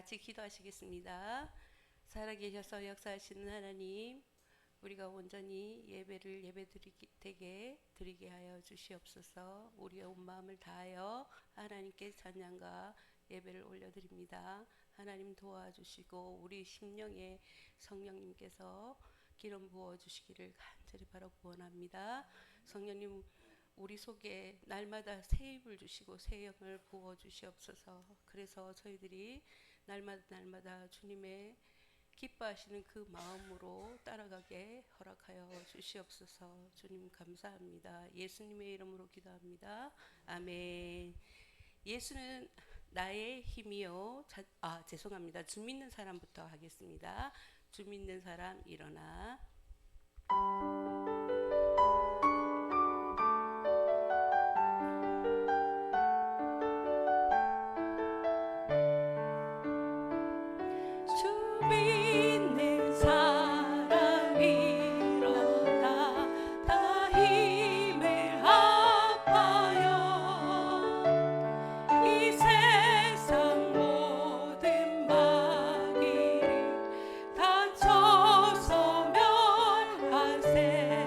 같이 기도하시겠습니다. 살아계셔서 역사하시는 하나님, 우리가 온전히 예배를 예배드리게 드리게 하여 주시옵소서. 우리의 온 마음을 다하여 하나님께 찬양과 예배를 올려드립니다. 하나님 도와주시고 우리 심령에 성령님께서 기름 부어주시기를 간절히 바라고 원합니다. 성령님, 우리 속에 날마다 새 힘을 주시고 새 영을 부어 주시옵소서. 그래서 저희들이 날마다 주님의 기뻐하시는 그 마음으로 따라가게 허락하여 주시옵소서. 주님 감사합니다. 예수님의 이름으로 기도합니다. 아멘. 예수는 나의 힘이요. 죄송합니다. 주 믿는 사람부터 하겠습니다. 주 믿는 사람 일어나. 다 쳐서 멸하세.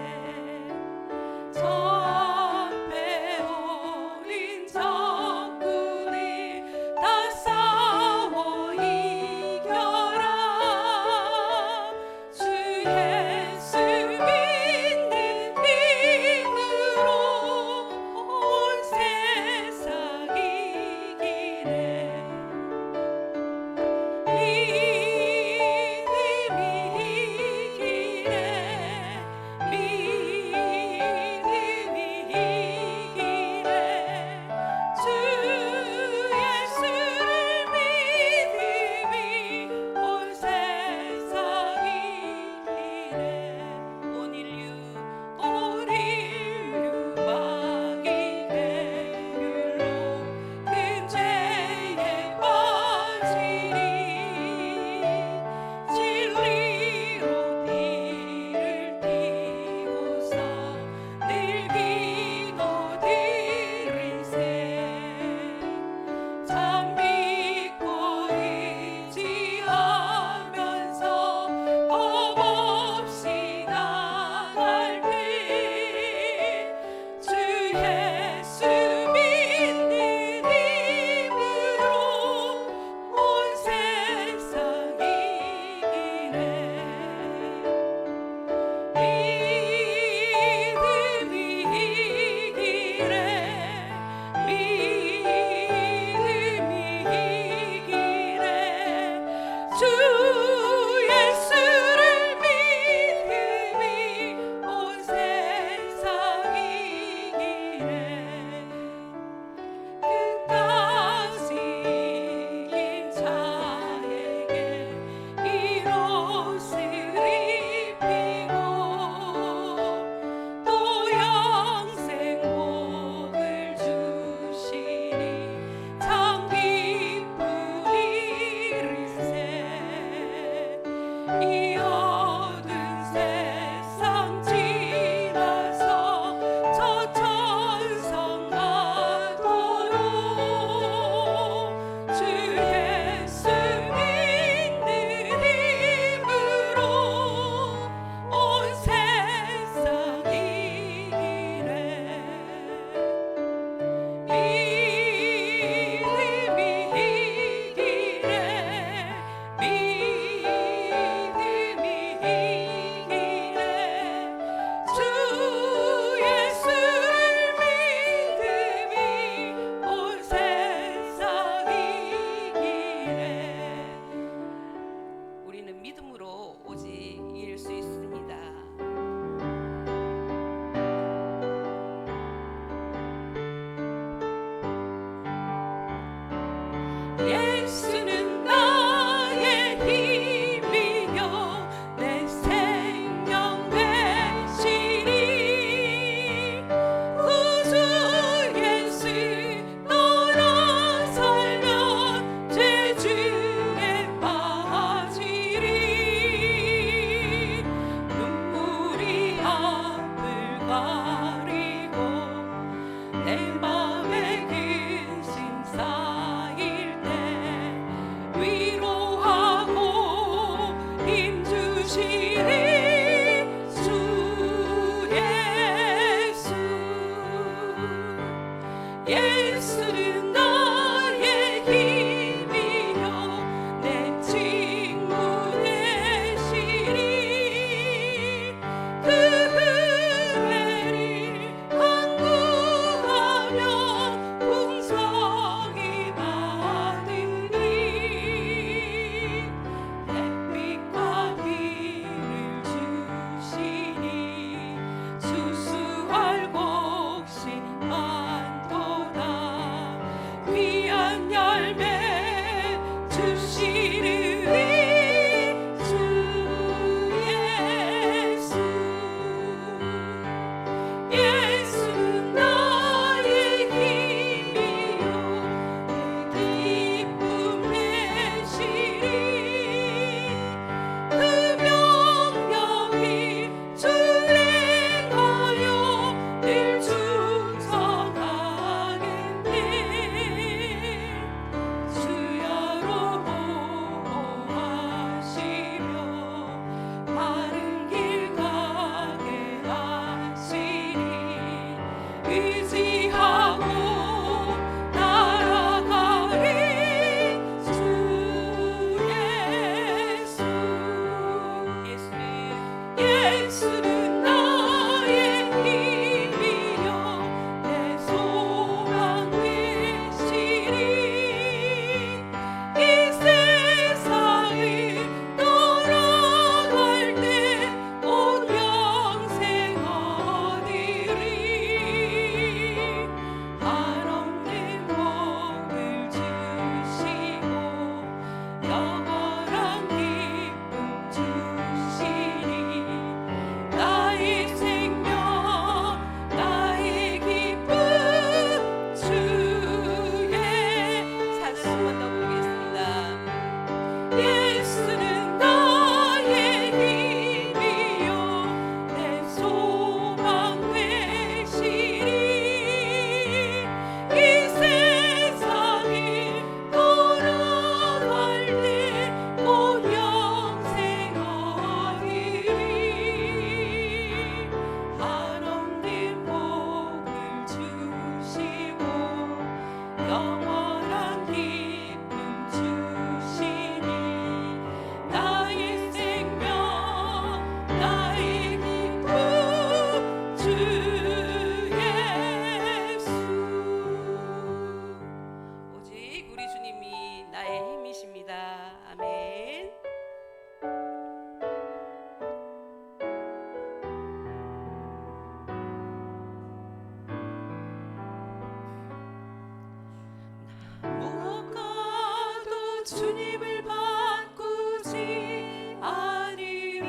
주님을 바꾸지 아니리.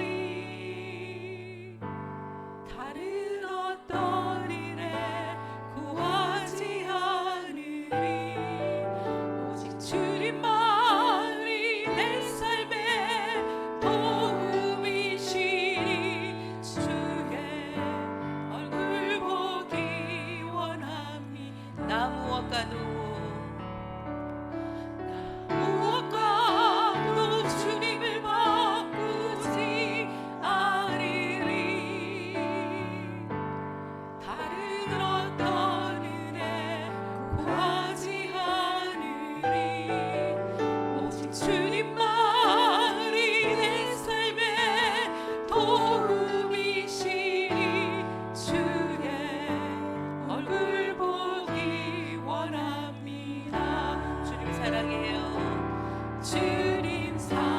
다른 어떤 일에 구하지 않으리. 오직 주님만이 내 삶의 도움이시니 주의 얼굴 보기 원합니다. 나 무엇과도 주님을 바꾸지 않으리. 다른 어떤 은혜 구하지 않으리. 오직 주님만이 내 삶의 도움이시니 주의 얼굴 보기 원합니다. 주님 사랑해요. 주님 사랑해요.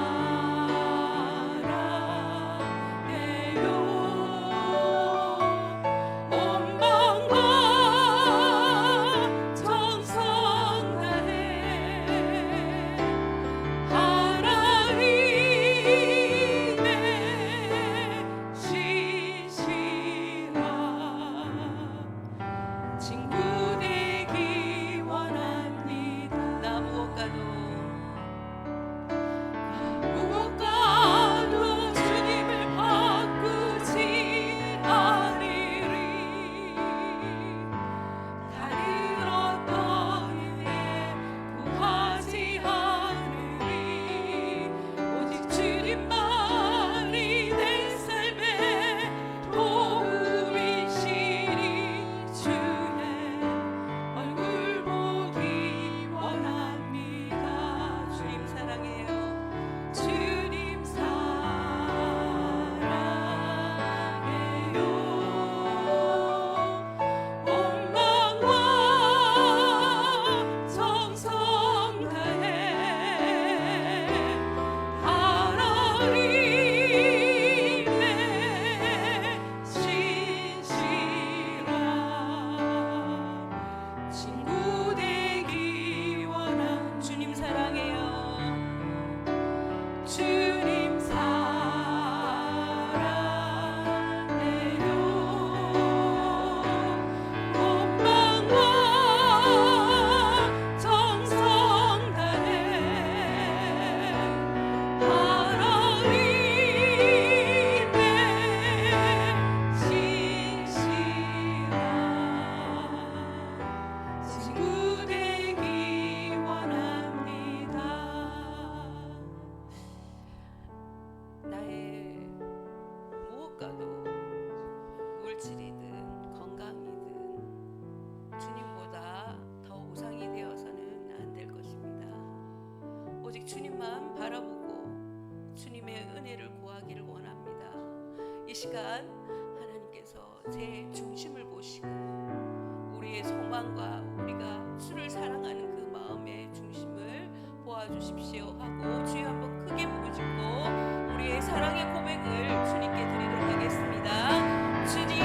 온 마음과 정성 다해 하나님의 신실한 친구 되기 원합니다. 나 무엇과도 주님을 바꾸지 않으리. 다른 어떤 일에 구하지 않으리. 오직 주님만이 내 삶의 도움이시니 주의 얼굴 보기 원합니다. 주님 사랑해요. 주님 사랑해요. 온 마음과 정성 다해 하나님의 신실한 친구 되기 원한 주님 사랑해요. 주님 사랑해요. 온 마음과 정성 다해 하나님의 신실한 친구 되기 원합니다. 나의 무엇과도 물질이든 건강이든 주님보다 더 우상이 되어서는 안 될 것입니다. 오직 주님만 바라보고 주님의 은혜를 구하기를 원합니다. 이 시간 하나님께서 제 중심을 보시고 우리의 소망과 우리가 주를 사랑하는 그 마음의 중심을 보아주십시오 하고 주여 한번 크게 부르짖고 우리의 사랑의 고백을 주님께 드리도록 하겠습니다. 주님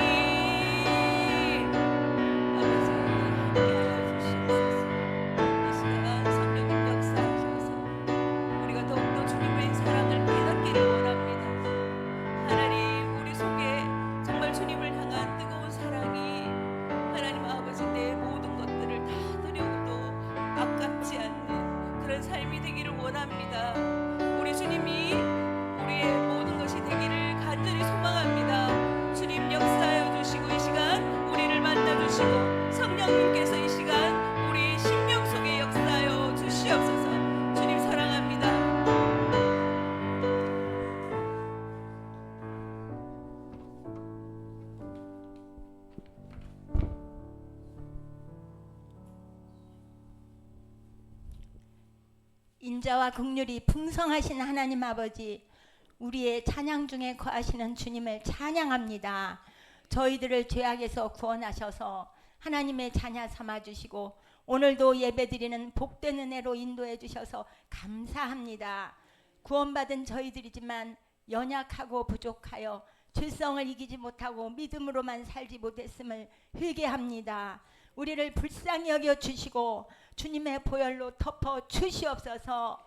아버지 함께하여 주시옵소서. 이 시간 성령님 역사하셔서 우리가 더욱더 주님의 사랑을 깨닫기를 원합니다. 하나님 우리 속에 정말 주님을 향한 뜨거운 사랑이 하나님 아버지 내 모든 것들을 다 드려도 아깝지 않는 그런 삶이 되기를 원합니다. 우리 주님이 우리의 모든 것이 되기를 간절히 소망합니다. 주님 역사하여 주시고 이 시간 우리를 만나 주시고 성령님께서 이 시간 우리 심령 속에 역사하여 주시옵소서. 주님 사랑합니다. 인자와 긍휼이 풍성하신 하나님 아버지, 우리의 찬양 중에 거하시는 주님을 찬양합니다. 저희들을 죄악에서 구원하셔서 하나님의 자녀 삼아주시고 오늘도 예배드리는 복된 은혜로 인도해 주셔서 감사합니다. 구원받은 저희들이지만 연약하고 부족하여 죄성을 이기지 못하고 믿음으로만 살지 못했음을 회개합니다. 우리를 불쌍히 여겨주시고 주님의 보혈로 덮어 주시옵소서.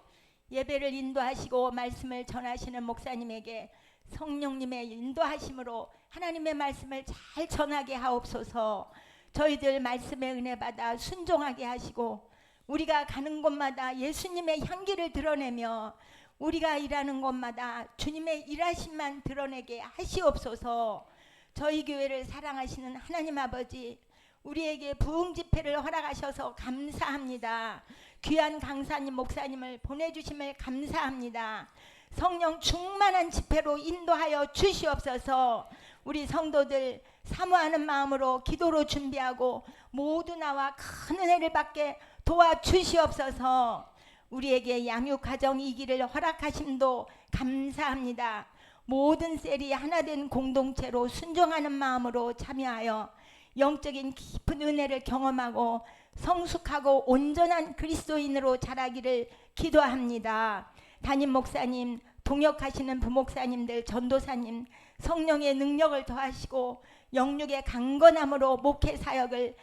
예배를 인도하시고 말씀을 전하시는 목사님에게 성령님의 인도하심으로 하나님의 말씀을 잘 전하게 하옵소서. 저희들 말씀의 은혜 받아 순종하게 하시고 우리가 가는 곳마다 예수님의 향기를 드러내며 우리가 일하는 곳마다 주님의 일하심만 드러내게 하시옵소서. 저희 교회를 사랑하시는 하나님 아버지, 우리에게 부흥 집회를 허락하셔서 감사합니다. 귀한 강사님 목사님을 보내주심을 감사합니다. 성령 충만한 집회로 인도하여 주시옵소서. 우리 성도들 사모하는 마음으로 기도로 준비하고 모두 나와 큰 은혜를 받게 도와주시옵소서. 우리에게 양육 가정 이기를 허락하심도 감사합니다. 모든 셀이 하나된 공동체로 순종하는 마음으로 참여하여 영적인 깊은 은혜를 경험하고 성숙하고 온전한 그리스도인으로 자라기를 기도합니다. 담임 목사님, 동역하시는 부목사님들, 전도사님 성령의 능력을 더하시고 영육의 강건함으로 목회 사역을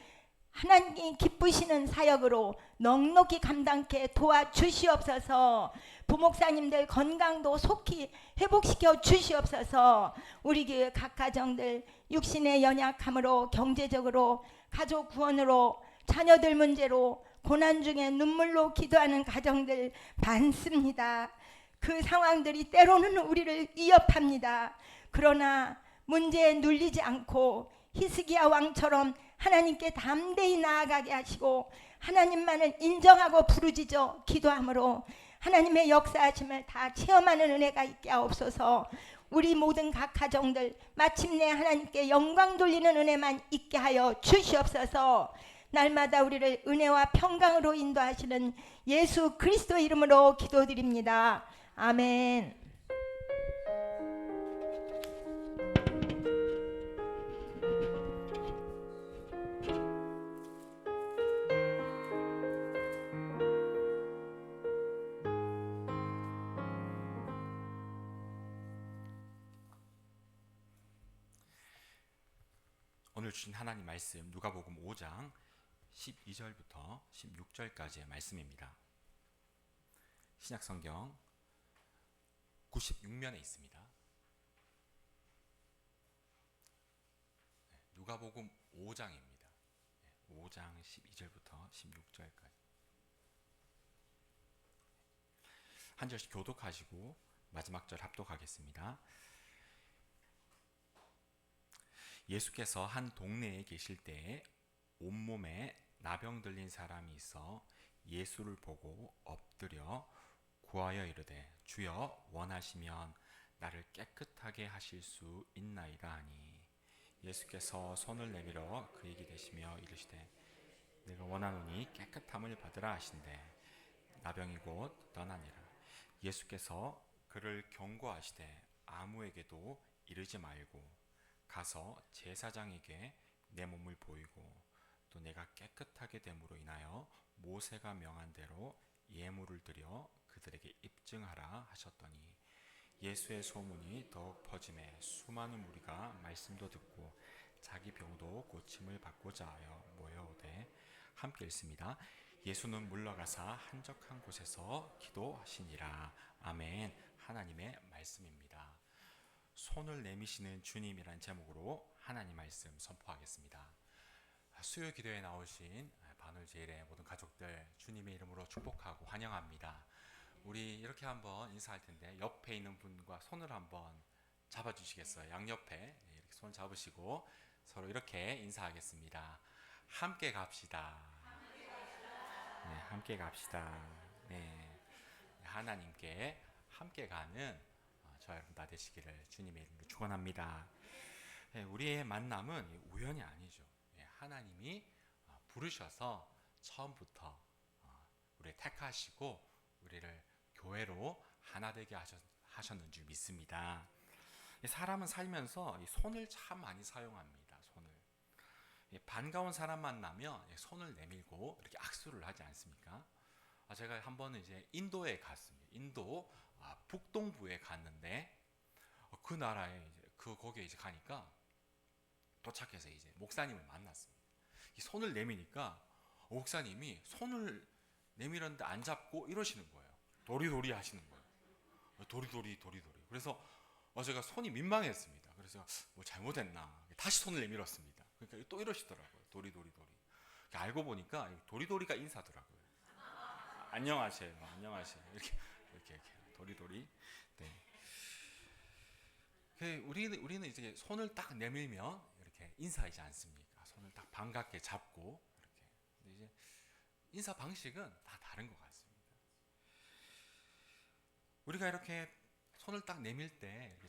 하나님이 기쁘시는 사역으로 넉넉히 감당케 도와주시옵소서. 부목사님들 건강도 속히 회복시켜 주시옵소서. 우리 교회 각 가정들 육신의 연약함으로 경제적으로 가족 구원으로 자녀들 문제로 고난 중에 눈물로 기도하는 가정들 많습니다. 그 상황들이 때로는 우리를 위협합니다. 그러나 문제에 눌리지 않고 히스기야 왕처럼 하나님께 담대히 나아가게 하시고 하나님만을 인정하고 부르짖어 기도함으로 하나님의 역사하심을 다 체험하는 은혜가 있게 하옵소서. 우리 모든 각 가정들 마침내 하나님께 영광 돌리는 은혜만 있게 하여 주시옵소서. 날마다 우리를 은혜와 평강으로 인도하시는 예수 그리스도 이름으로 기도드립니다. 아멘. 오늘 주신 하나님 말씀 누가복음 5장 12절부터 16절까지의 말씀입니다. 신약성경 96면에 있습니다. 누가복음 5장입니다. 5장 12절부터 16절까지 한 절씩 교독하시고 마지막 절 합독하겠습니다. 예수께서 한 동네에 계실 때에 온몸에 나병 들린 사람이 있어 예수를 보고 엎드려 구하여 이르되 주여 원하시면 나를 깨끗하게 하실 수 있나이다 하니 예수께서 손을 내밀어 그에게 대시며 이르시되 내가 원하노니 깨끗함을 받으라 하신대 나병이 곧 떠나니라. 예수께서 그를 경고하시되 아무에게도 이르지 말고 가서 제사장에게 내 몸을 보이고 또 내가 깨끗하게 됨으로 인하여 모세가 명한 대로 예물을 드려 그들에게 입증하라 하셨더니 예수의 소문이 더욱 퍼짐에 수많은 무리가 말씀도 듣고 자기 병도 고침을 받고자 하여 모여오되 함께 읽습니다. 예수는 물러가사 한적한 곳에서 기도하시니라. 아멘. 하나님의 말씀입니다. 손을 내미시는 주님이란 제목으로 하나님 말씀 선포하겠습니다. 수요 기도에 나오신 바늘제일의 모든 가족들 주님의 이름으로 축복하고 환영합니다. 우리 이렇게 한번 인사할 텐데 옆에 있는 분과 손을 한번 잡아주시겠어요? 양옆에 이렇게 손 잡으시고 서로 이렇게 인사하겠습니다. 함께 갑시다. 네, 함께 갑시다. 네, 하나님께 함께 가는 저와 여러분 다 되시기를 주님의 이름으로 축원합니다. 네, 우리의 만남은 우연이 아니죠. 네, 하나님이 부르셔서 처음부터 우리를 택하시고 우리를 교회로 하나 되게 하셨는 줄 믿습니다. 사람은 살면서 손을 참 많이 사용합니다. 손을. 반가운 사람 만나면 손을 내밀고 이렇게 악수를 하지 않습니까? 제가 한 번은 이제 인도에 갔습니다. 인도 북동부에 갔는데 그 나라에 이제 거기에 이제 가니까 도착해서 이제 목사님을 만났습니다. 이 손을 내미니까 목사님이 손을 내밀었는데 안 잡고 이러시는 거예요. 도리도리 하시는 거예요. 도리도리. 그래서 제가 손이 민망했습니다. 그래서 뭐 잘못했나 다시 손을 내밀었습니다. 그러니까 또 이러시더라고요. 도리도리. 알고 보니까 도리도리가 인사더라고요. 안녕하세요. 이렇게 도리도리. 네. 우리는 이제 손을 딱 내밀면 이렇게 인사하지 않습니까? 손을 딱 반갑게 잡고 이렇게. 근데 이제 인사 방식은 다 다른 것 같습니다. 우리가 이렇게 손을 딱 내밀 때 이렇게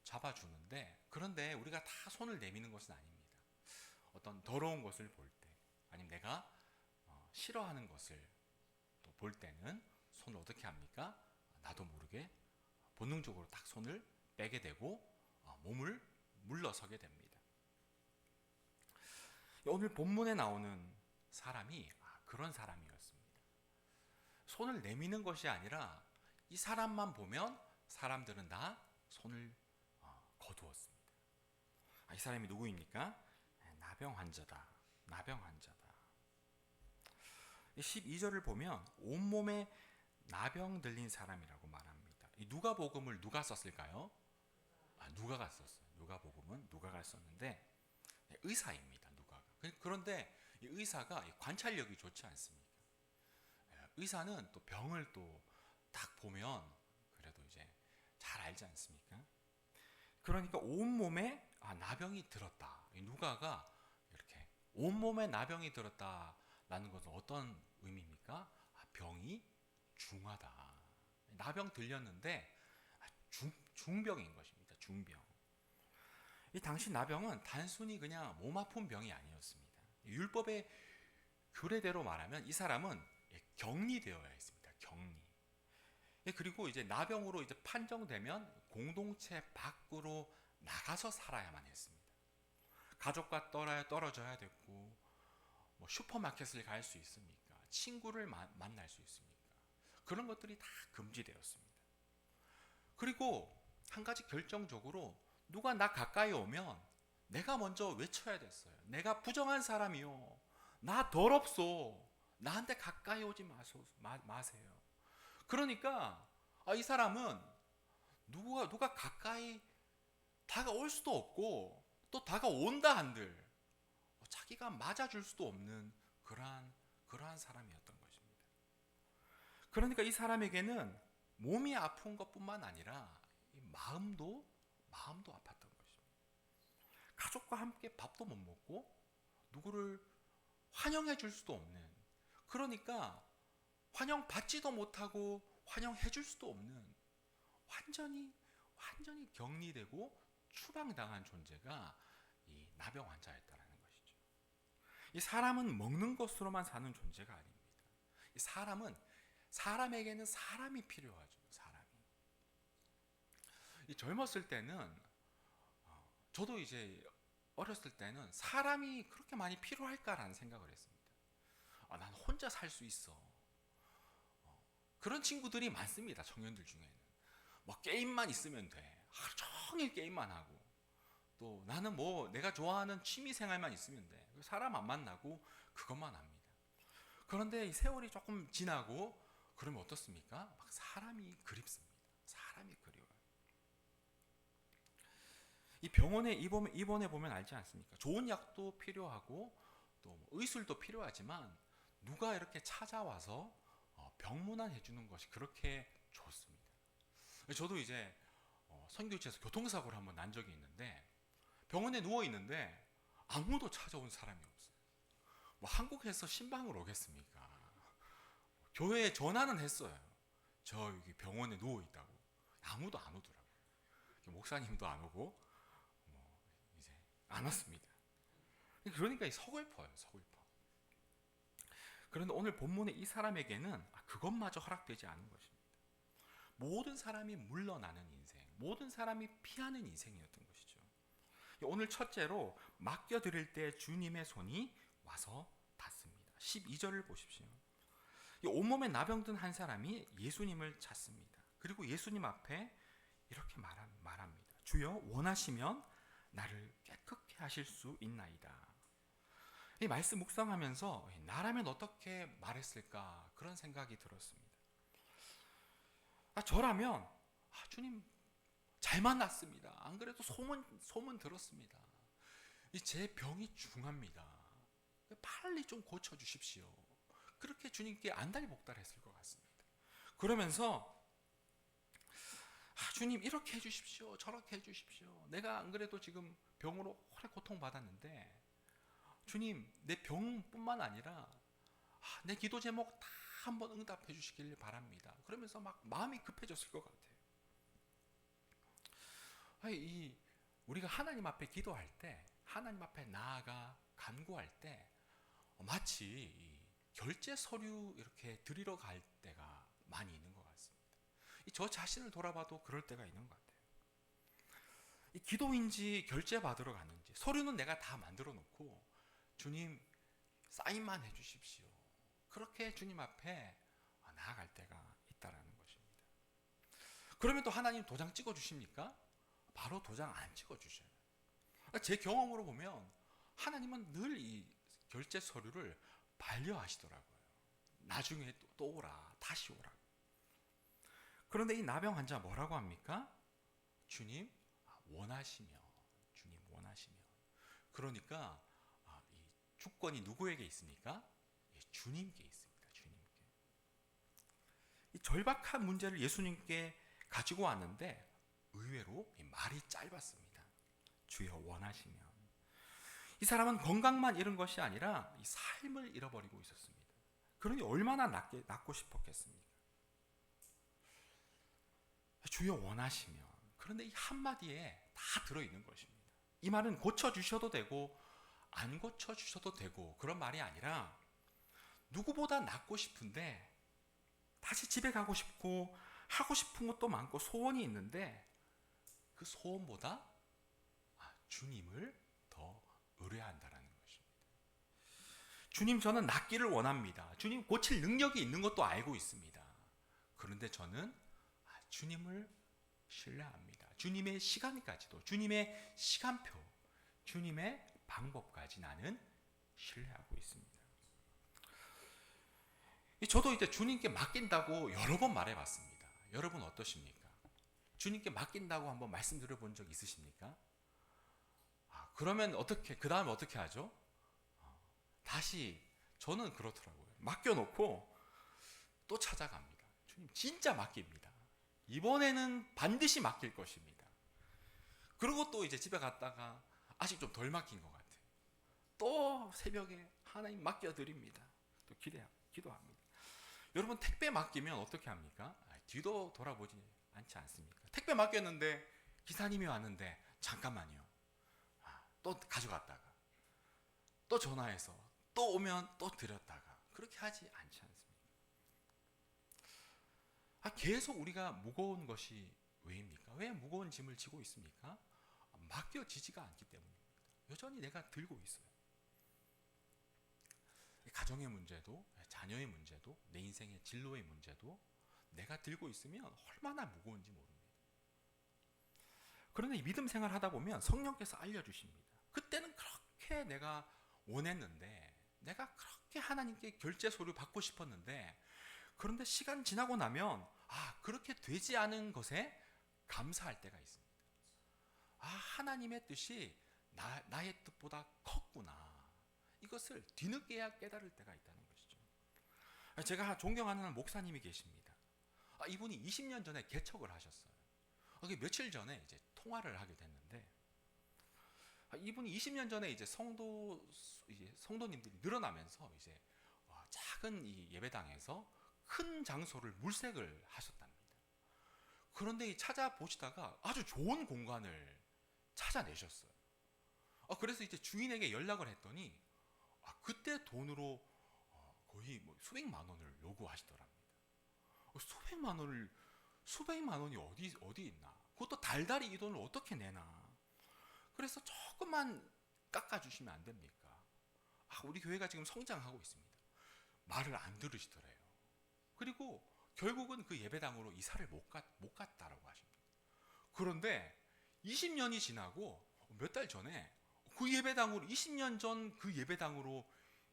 잡아주는데 그런데 우리가 다 손을 내미는 것은 아닙니다. 어떤 더러운 것을 볼 때, 아니면 내가 싫어하는 것을 또 볼 때는 손을 어떻게 합니까? 나도 모르게 본능적으로 딱 손을 빼게 되고 몸을 물러서게 됩니다. 오늘 본문에 나오는 사람이 그런 사람이었습니다. 손을 내미는 것이 아니라 이 사람만 보면 사람들은 다 손을 거두었습니다. 이 사람이 누구입니까? 나병 환자다. 12절을 보면 온몸에 나병 들린 사람이라고 말합니다. 이 누가복음을 누가 썼을까요? 누가가 썼어요. 누가복음은 누가가 썼는데 의사입니다. 누가가. 그런데 이 의사가 관찰력이 좋지 않습니까? 의사는 또 병을 또 딱 보면 그래도 이제 잘 알지 않습니까? 그러니까 온몸에 나병이 들었다. 누가가 이렇게 온몸에 나병이 들었다라는 것은 어떤 의미입니까? 병이 중하다. 나병 들렸는데 중병인 것입니다. 중병. 이 당시 나병은 단순히 그냥 몸 아픈 병이 아니었습니다. 율법의 규례대로 말하면 이 사람은 격리되어야 했습니다. 격리. 그리고 이제 나병으로 이제 판정되면 공동체 밖으로 나가서 살아야만 했습니다. 가족과 떨어져야 됐고, 뭐 슈퍼마켓을 갈 수 있습니까? 친구를 만날 수 있습니까? 그런 것들이 다 금지되었습니다. 그리고 한 가지 결정적으로 누가 나 가까이 오면 내가 먼저 외쳐야 됐어요. 내가 부정한 사람이요. 나 더럽소. 나한테 가까이 오지 마세요. 그러니까 이 사람은 누가 가까이 다가올 수도 없고 또 다가온다 한들 자기가 맞아줄 수도 없는 그러한 사람이었던 것입니다. 그러니까 이 사람에게는 몸이 아픈 것뿐만 아니라 마음도 아팠던 것입니다. 가족과 함께 밥도 못 먹고 누구를 환영해 줄 수도 없는, 그러니까 환영받지도 못하고 환영해 줄 수도 없는 완전히 격리되고 추방당한 존재가 이 나병 환자였다라는 것이죠. 이 사람은 먹는 것으로만 사는 존재가 아닙니다. 이 사람에게는 사람이 필요하죠. 이 젊었을 때는 저도 이제 어렸을 때는 사람이 그렇게 많이 필요할까라는 생각을 했습니다. 난 혼자 살 수 있어. 그런 친구들이 많습니다. 청년들 중에는 뭐 게임만 있으면 돼. 하루 종일 게임만 하고, 또 나는 뭐 내가 좋아하는 취미 생활만 있으면 돼. 사람 안 만나고 그것만 합니다. 그런데 이 세월이 조금 지나고 그러면 어떻습니까? 막 사람이 그립습니다. 사람이 그리워요. 이 병원에 입원해 보면 알지 않습니까? 좋은 약도 필요하고 또 의술도 필요하지만 누가 이렇게 찾아와서 병문안 해주는 것이 그렇게 좋습니다. 저도 이제 선교지에서 교통사고를 한번 난 적이 있는데, 병원에 누워 있는데 아무도 찾아온 사람이 없어요. 뭐 한국에서 신방을 오겠습니까? 교회에 전화는 했어요. 저 여기 병원에 누워 있다고. 아무도 안 오더라고요. 목사님도 안 오고 뭐 이제 안 왔습니다. 그러니까 서글퍼요, 서글퍼. 그런데 오늘 본문의 이 사람에게는 그것마저 허락되지 않은 것입니다. 모든 사람이 물러나는 인생, 모든 사람이 피하는 인생이었던 것이죠. 오늘 첫째로 맡겨드릴 때 주님의 손이 와서 닿습니다. 12절을 보십시오. 온몸에 나병든 한 사람이 예수님을 찾습니다. 그리고 예수님 앞에 이렇게 말합니다. 주여, 원하시면 나를 깨끗게 하실 수 있나이다. 이 말씀 묵상하면서 나라면 어떻게 말했을까 그런 생각이 들었습니다. 저라면 주님 잘 만났습니다. 안 그래도 소문 들었습니다. 제 병이 중합니다. 빨리 좀 고쳐주십시오. 그렇게 주님께 안달복달했을 것 같습니다. 그러면서 주님 이렇게 해주십시오, 저렇게 해주십시오. 내가 안 그래도 지금 병으로 오래 고통받았는데 주님, 내 병뿐만 아니라 내 기도 제목 다 한번 응답해 주시길 바랍니다. 그러면서 막 마음이 급해졌을 것 같아요. 우리가 하나님 앞에 기도할 때, 하나님 앞에 나아가 간구할 때 마치 결제 서류 이렇게 드리러 갈 때가 많이 있는 것 같습니다. 저 자신을 돌아봐도 그럴 때가 있는 것 같아요. 기도인지 결제 받으러 가는지 서류는 내가 다 만들어 놓고 주님 사인만 해주십시오. 그렇게 주님 앞에 나아갈 때가 있다라는 것입니다. 그러면 또 하나님 도장 찍어 주십니까? 바로 도장 안 찍어 주셔요. 제 경험으로 보면 하나님은 늘 이 결제 서류를 반려하시더라고요. 나중에 또 오라, 다시 오라. 그런데 이 나병 환자 뭐라고 합니까? 주님 원하시면, 주님 원하시면. 그러니까 이 주권이 누구에게 있습니까? 주님께 있습니다. 주님께. 이 절박한 문제를 예수님께 가지고 왔는데 의외로 이 말이 짧았습니다. 주여 원하시면. 이 사람은 건강만 잃은 것이 아니라 이 삶을 잃어버리고 있었습니다. 그러니 얼마나 낫고 싶었겠습니까? 주여 원하시면. 그런데 이 한마디에 다 들어있는 것입니다. 이 말은 고쳐주셔도 되고 안 고쳐주셔도 되고 그런 말이 아니라 누구보다 낫고 싶은데 다시 집에 가고 싶고 하고 싶은 것도 많고 소원이 있는데 그 소원보다 주님을 더 의뢰한다라는 것입니다. 주님, 저는 낫기를 원합니다. 주님, 고칠 능력이 있는 것도 알고 있습니다. 그런데 저는 주님을 신뢰합니다. 주님의 시간까지도, 주님의 시간표, 주님의 방법까지 나는 신뢰하고 있습니다. 저도 이제 주님께 맡긴다고 여러 번 말해봤습니다. 여러분 어떠십니까? 주님께 맡긴다고 한번 말씀드려 본 적 있으십니까? 그러면 그 다음에 어떻게 하죠? 다시 저는 그렇더라고요. 맡겨놓고 또 찾아갑니다. 주님 진짜 맡깁니다. 이번에는 반드시 맡길 것입니다. 그리고 또 이제 집에 갔다가 아직 좀 덜 맡긴 것 같아요. 또 새벽에 하나님 맡겨드립니다. 또 기도합니다. 여러분 택배 맡기면 어떻게 합니까? 뒤도 돌아보지 않지 않습니까? 택배 맡겼는데 기사님이 왔는데 잠깐만요. 또 가져갔다가 또 전화해서 또 오면 또 드렸다가 그렇게 하지 않지 않습니까? 계속 우리가 무거운 것이 왜입니까? 왜 무거운 짐을 지고 있습니까? 맡겨지지가 않기 때문입니다. 여전히 내가 들고 있어요. 가정의 문제도, 자녀의 문제도, 내 인생의 진로의 문제도 내가 들고 있으면 얼마나 무거운지 모릅니다. 그런데 이 믿음 생활 하다 보면 성령께서 알려주십니다. 그때는 그렇게 내가 원했는데, 내가 그렇게 하나님께 결제 서류 받고 싶었는데, 그런데 시간 지나고 나면 그렇게 되지 않은 것에 감사할 때가 있습니다. 하나님의 뜻이 나의 뜻보다 컸구나. 이것을 뒤늦게야 깨달을 때가 있다는 것이죠. 제가 존경하는 목사님이 계십니다. 이분이 20년 전에 개척을 하셨어요. 며칠 전에 이제 통화를 하게 됐는데, 이분이 20년 전에 이제 성도님들이 늘어나면서 이제 작은 이 예배당에서 큰 장소를 물색을 하셨답니다. 그런데 찾아보시다가 아주 좋은 공간을 찾아내셨어요. 그래서 이제 주인에게 연락을 했더니 그때 돈으로 거의 수백만 원을 요구하시더랍니다. 수백만 원이 어디 있나? 그것도 달달이 이 돈을 어떻게 내나? 그래서 조금만 깎아주시면 안 됩니까? 우리 교회가 지금 성장하고 있습니다. 말을 안 들으시더래요. 그리고 결국은 그 예배당으로 이사를 못 갔다라고 하십니다. 그런데 20년이 지나고 몇 달 전에 그 예배당으로 20년 전 그 예배당으로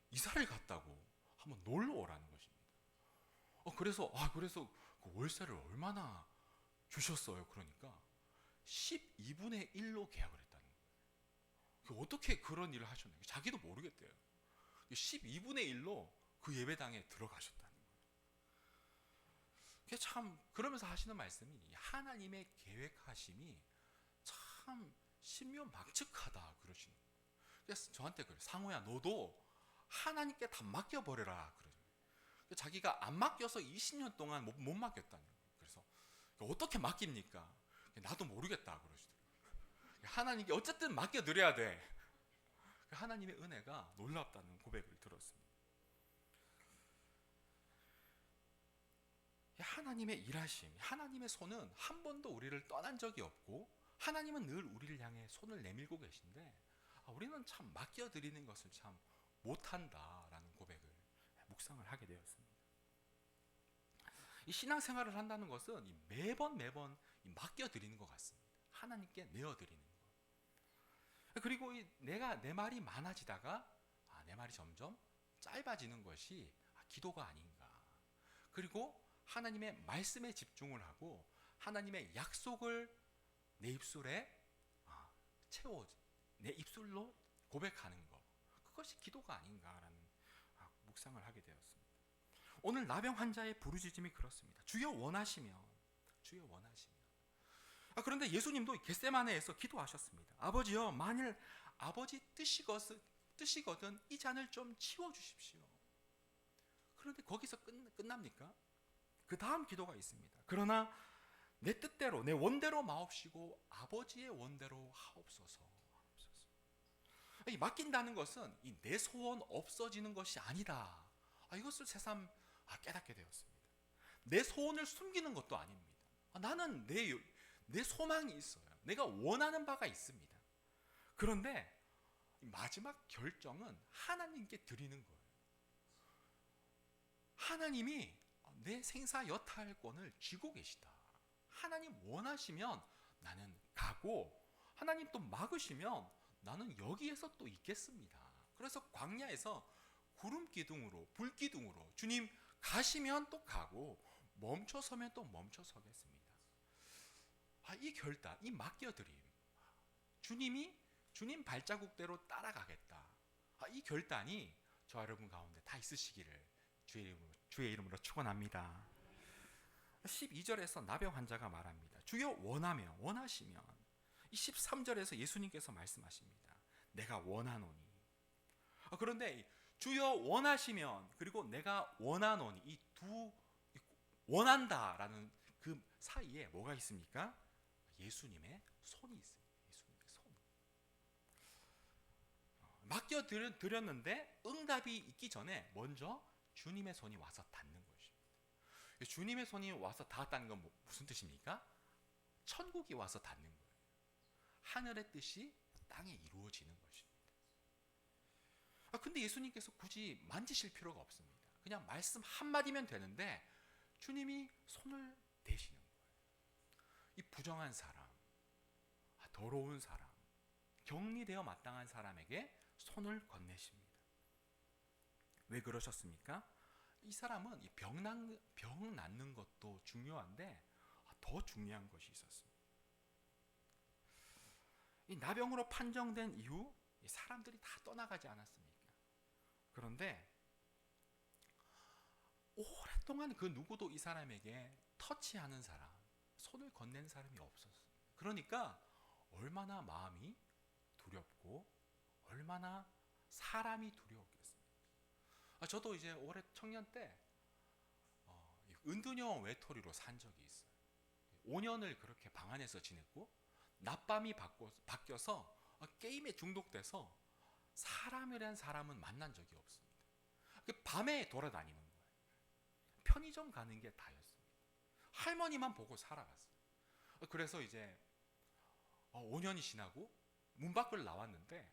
이사를 갔다고 한번 놀러 오라는 것입니다. 그래서 그 월세를 얼마나 주셨어요? 그러니까 12분의 1로 계약을 했다는 거예요. 어떻게 그런 일을 하셨나요? 자기도 모르겠대요. 12분의 1로 그 예배당에 들어가셨다는 거예요. 그게 참, 그러면서 하시는 말씀이 하나님의 계획하심이 참 신묘막측하다 그러시는 거예요. 그래서 저한테 그래요. 상호야, 너도 하나님께 다 맡겨버려라 그러죠. 자기가 안 맡겨서 20년 동안 못 맡겼다는 거예요. 그래서 어떻게 맡깁니까? 나도 모르겠다 그러시더라고요. 하나님께 어쨌든 맡겨드려야 돼. 하나님의 은혜가 놀랍다는 고백을 들었습니다. 하나님의 일하심, 하나님의 손은 한 번도 우리를 떠난 적이 없고, 하나님은 늘 우리를 향해 손을 내밀고 계신데, 우리는 참 맡겨드리는 것을 참 못한다라는 고백을 묵상을 하게 되었습니다. 이 신앙생활을 한다는 것은 매번 맡겨드리는 것 같습니다. 하나님께 내어드리는 것. 그리고 내 말이 많아지다가 내 말이 점점 짧아지는 것이 기도가 아닌가. 그리고 하나님의 말씀에 집중을 하고 하나님의 약속을 내 입술에 내 입술로 고백하는 것, 그것이 기도가 아닌가라는 묵상을 하게 되었습니다. 오늘 나병 환자의 부르짖음이 그렇습니다. 주여 원하시면. 그런데 예수님도 겟세마네에서 기도하셨습니다. 아버지여, 만일 아버지 뜻이거든 이 잔을 좀 치워주십시오. 그런데 거기서 끝납니까? 그 다음 기도가 있습니다. 그러나 내 뜻대로, 내 원대로 마옵시고 아버지의 원대로 하옵소서. 이 맡긴다는 것은 내 소원 없어지는 것이 아니다. 이것을 새삼 깨닫게 되었습니다. 내 소원을 숨기는 것도 아닙니다. 나는 내 소망이 있어요. 내가 원하는 바가 있습니다. 그런데 마지막 결정은 하나님께 드리는 거예요. 하나님이 내 생사 여탈권을 쥐고 계시다. 하나님 원하시면 나는 가고, 하나님 또 막으시면 나는 여기에서 또 있겠습니다. 그래서 광야에서 구름 기둥으로, 불 기둥으로 주님 가시면 또 가고 멈춰서면 또 멈춰서겠습니다. 이 결단, 이 맡겨드림, 주님 발자국대로 따라가겠다. 이 결단이 저와 여러분 가운데 다 있으시기를 주의 이름으로 축원합니다. 12절에서 나병 환자가 말합니다. 주여 원하시면. 13절에서 예수님께서 말씀하십니다. 내가 원하노니. 그런데 주여 원하시면, 그리고 내가 원하노니, 이 두 원한다라는 그 사이에 뭐가 있습니까? 예수님의 손이 있습니다. 예수님의 손. 맡겨드렸는데 응답이 있기 전에 먼저 주님의 손이 와서 닿는 것입니다. 주님의 손이 와서 닿았다는 건 무슨 뜻입니까? 천국이 와서 닿는 거예요. 하늘의 뜻이 땅에 이루어지는 것입니다. 근데 예수님께서 굳이 만지실 필요가 없습니다. 그냥 말씀 한마디면 되는데 주님이 손을 대시는 거예요. 이 부정한 사람, 더러운 사람, 격리되어 마땅한 사람에게 손을 건네십니다. 왜 그러셨습니까? 이 사람은 병 낫는 것도 중요한데 더 중요한 것이 있었습니다. 이 나병으로 판정된 이후 사람들이 다 떠나가지 않았습니까? 그런데 오랫동안 그 누구도 이 사람에게 터치하는 사람, 손을 건넨 사람이 없었어요. 그러니까 얼마나 마음이 두렵고 얼마나 사람이 두려웠겠습니까? 저도 이제 올해 청년 때 은둔형 외톨이로 산 적이 있어요. 5년을 그렇게 방 안에서 지냈고 낮밤이 바뀌어서 게임에 중독돼서 사람이란 사람은 만난 적이 없습니다. 밤에 돌아다니는 거예요. 편의점 가는 게 다였습니다. 할머니만 보고 살아갔어요. 그래서 이제 5년이 지나고 문 밖을 나왔는데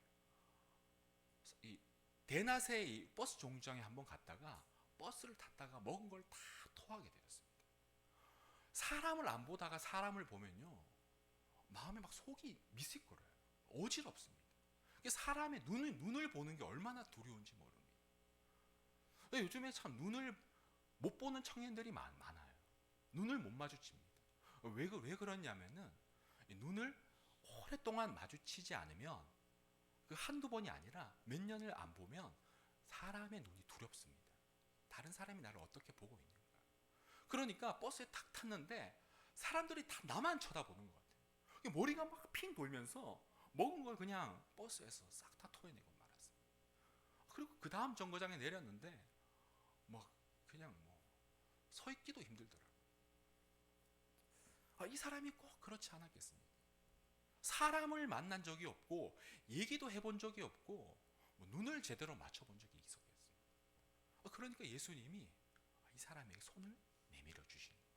이 대낮에 이 버스 정류장에 한번 갔다가 버스를 탔다가 먹은 걸 다 토하게 되었습니다. 사람을 안 보다가 사람을 보면요, 마음에 막 속이 미식거려요. 어지럽습니다. 사람의 눈을 보는 게 얼마나 두려운지 모릅니다. 요즘에 참 눈을 못 보는 청년들이 많아요. 눈을 못 마주칩니다. 왜 그러냐면은 눈을 오랫동안 마주치지 않으면 그 한두 번이 아니라 몇 년을 안 보면 사람의 눈이 두렵습니다. 다른 사람이 나를 어떻게 보고 있는가. 그러니까 버스에 탁 탔는데 사람들이 다 나만 쳐다보는 것 같아요. 머리가 막 핑 돌면서 먹은 걸 그냥 버스에서 싹 다 토해내고 말았습니다. 그리고 그 다음 정거장에 내렸는데 막 그냥 서 있기도 힘들더라고요. 이 사람이 꼭 그렇지 않았겠습니까? 사람을 만난 적이 없고 얘기도 해본 적이 없고 눈을 제대로 맞춰본 적이 있었겠습니다. 그러니까 예수님이 이 사람에게 손을 내밀어 주시는 거예요.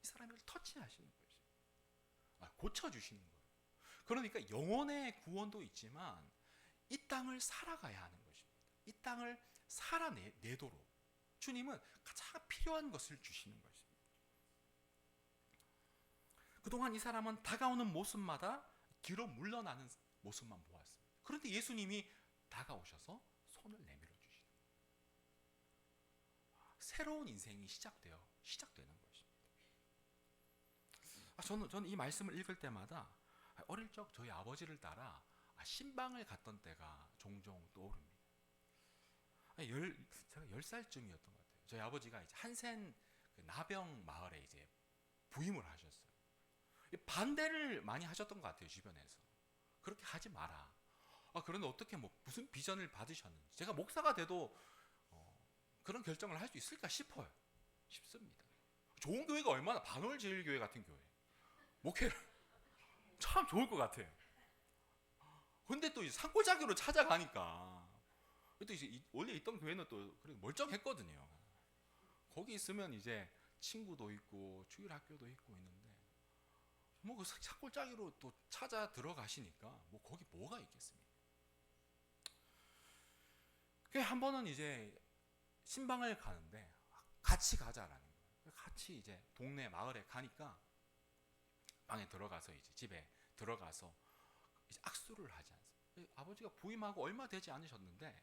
이 사람을 터치하시는 거죠. 고쳐주시는 거예요. 그러니까 영혼의 구원도 있지만 이 땅을 살아가야 하는 것입니다. 이 땅을 살아내도록 주님은 가장 필요한 것을 주시는 것입니다. 그동안 이 사람은 다가오는 모습마다 뒤로 물러나는 모습만 보았습니다. 그런데 예수님이 다가오셔서 손을 내밀어 주시는 거예요. 새로운 인생이 시작되는 것입니다. 저는 이 말씀을 읽을 때마다 어릴 적 저희 아버지를 따라 신방을 갔던 때가 종종 떠오릅니다. 제가 10살쯤이었던 것 같아요. 저희 아버지가 이제 한센 나병 마을에 이제 부임을 하셨어요. 반대를 많이 하셨던 것 같아요, 주변에서. 그렇게 하지 마라. 그런데 어떻게 무슨 비전을 받으셨는지, 제가 목사가 돼도 그런 결정을 할 수 있을까 싶습니다. 좋은 교회가 얼마나, 반월제일교회 같은 교회 목회를 참 좋을 것 같아요. 근데 또 이제 산골짜기로 찾아가니까 또 이제 원래 있던 교회는 또 멀쩡했거든요. 거기 있으면 이제 친구도 있고 주일학교도 있고 있는데 그 산골짜기로 또 찾아 들어가시니까 거기 뭐가 있겠습니까? 한 번은 이제 신방을 가는데 같이 가자라는 거예요. 같이 이제 동네 마을에 가니까 방에 들어가서 이제 집에 들어가서 이제 악수를 하지 않습니까? 아버지가 부임하고 얼마 되지 않으셨는데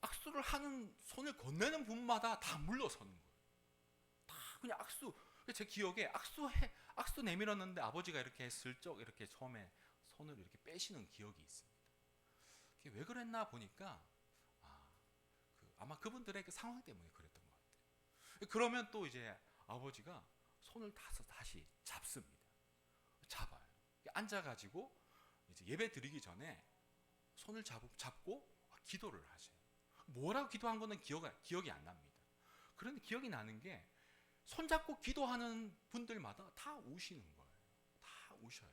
악수를 하는, 손을 건네는 분마다 다 물러서는 거예요. 다 그냥 악수. 제 기억에 악수 내밀었는데 아버지가 이렇게 슬쩍 이렇게 처음에 손을 이렇게 빼시는 기억이 있습니다. 그게 왜 그랬나 보니까 아마 그분들의 그 상황 때문에 그랬던 것 같아요. 그러면 또 이제 아버지가 손을 다시 잡습니다. 잡아요. 앉아가지고 이제 예배 드리기 전에 손을 잡고 기도를 하세요. 뭐라고 기도한 거는 기억이 안 납니다. 그런데 기억이 나는 게 손잡고 기도하는 분들마다 다 우시는 거예요. 다 우셔요.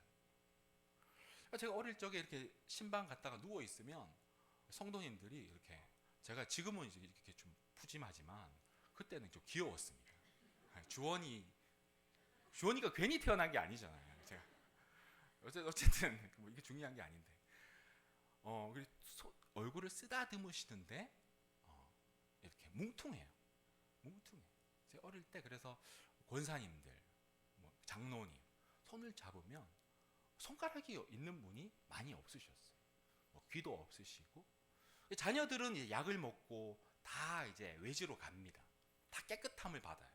제가 어릴 적에 이렇게 신방 갔다가 누워 있으면 성도님들이 이렇게, 제가 지금은 이제 이렇게 좀 푸짐하지만 그때는 좀 귀여웠습니다. 주원이가 괜히 태어난 게 아니잖아요. 어쨌든 뭐 이게 중요한 게 아닌데, 얼굴을 쓰다듬으시는데 이렇게 뭉퉁해요. 뭉퉁해. 제가 어릴 때 그래서 권사님들, 뭐 장로님 손을 잡으면 손가락이 있는 분이 많이 없으셨어요. 뭐 귀도 없으시고, 자녀들은 이제 약을 먹고 다 이제 외지로 갑니다. 다 깨끗함을 받아요.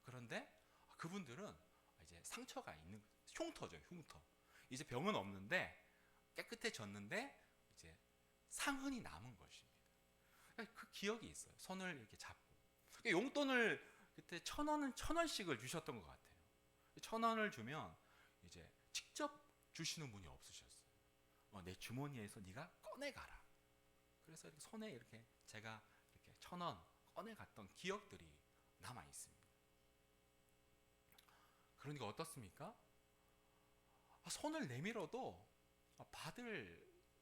그런데 그분들은 이제 상처가 있는, 흉터죠, 흉터. 이제 병은 없는데 깨끗해졌는데 이제 상흔이 남은 것입니다. 그 기억이 있어요. 손을 이렇게 잡고. 용돈을 그때 1,000원씩을 주셨던 것 같아요. 1,000원을 주면 이제 직접 주시는 분이 없으셨어요. 내 주머니에서 네가 꺼내가라. 그래서 이렇게 손에 이렇게 제가 이렇게 1,000원 꺼내갔던 기억들이 남아 있습니다. 그러니까 어떻습니까? 손을 내밀어도 받을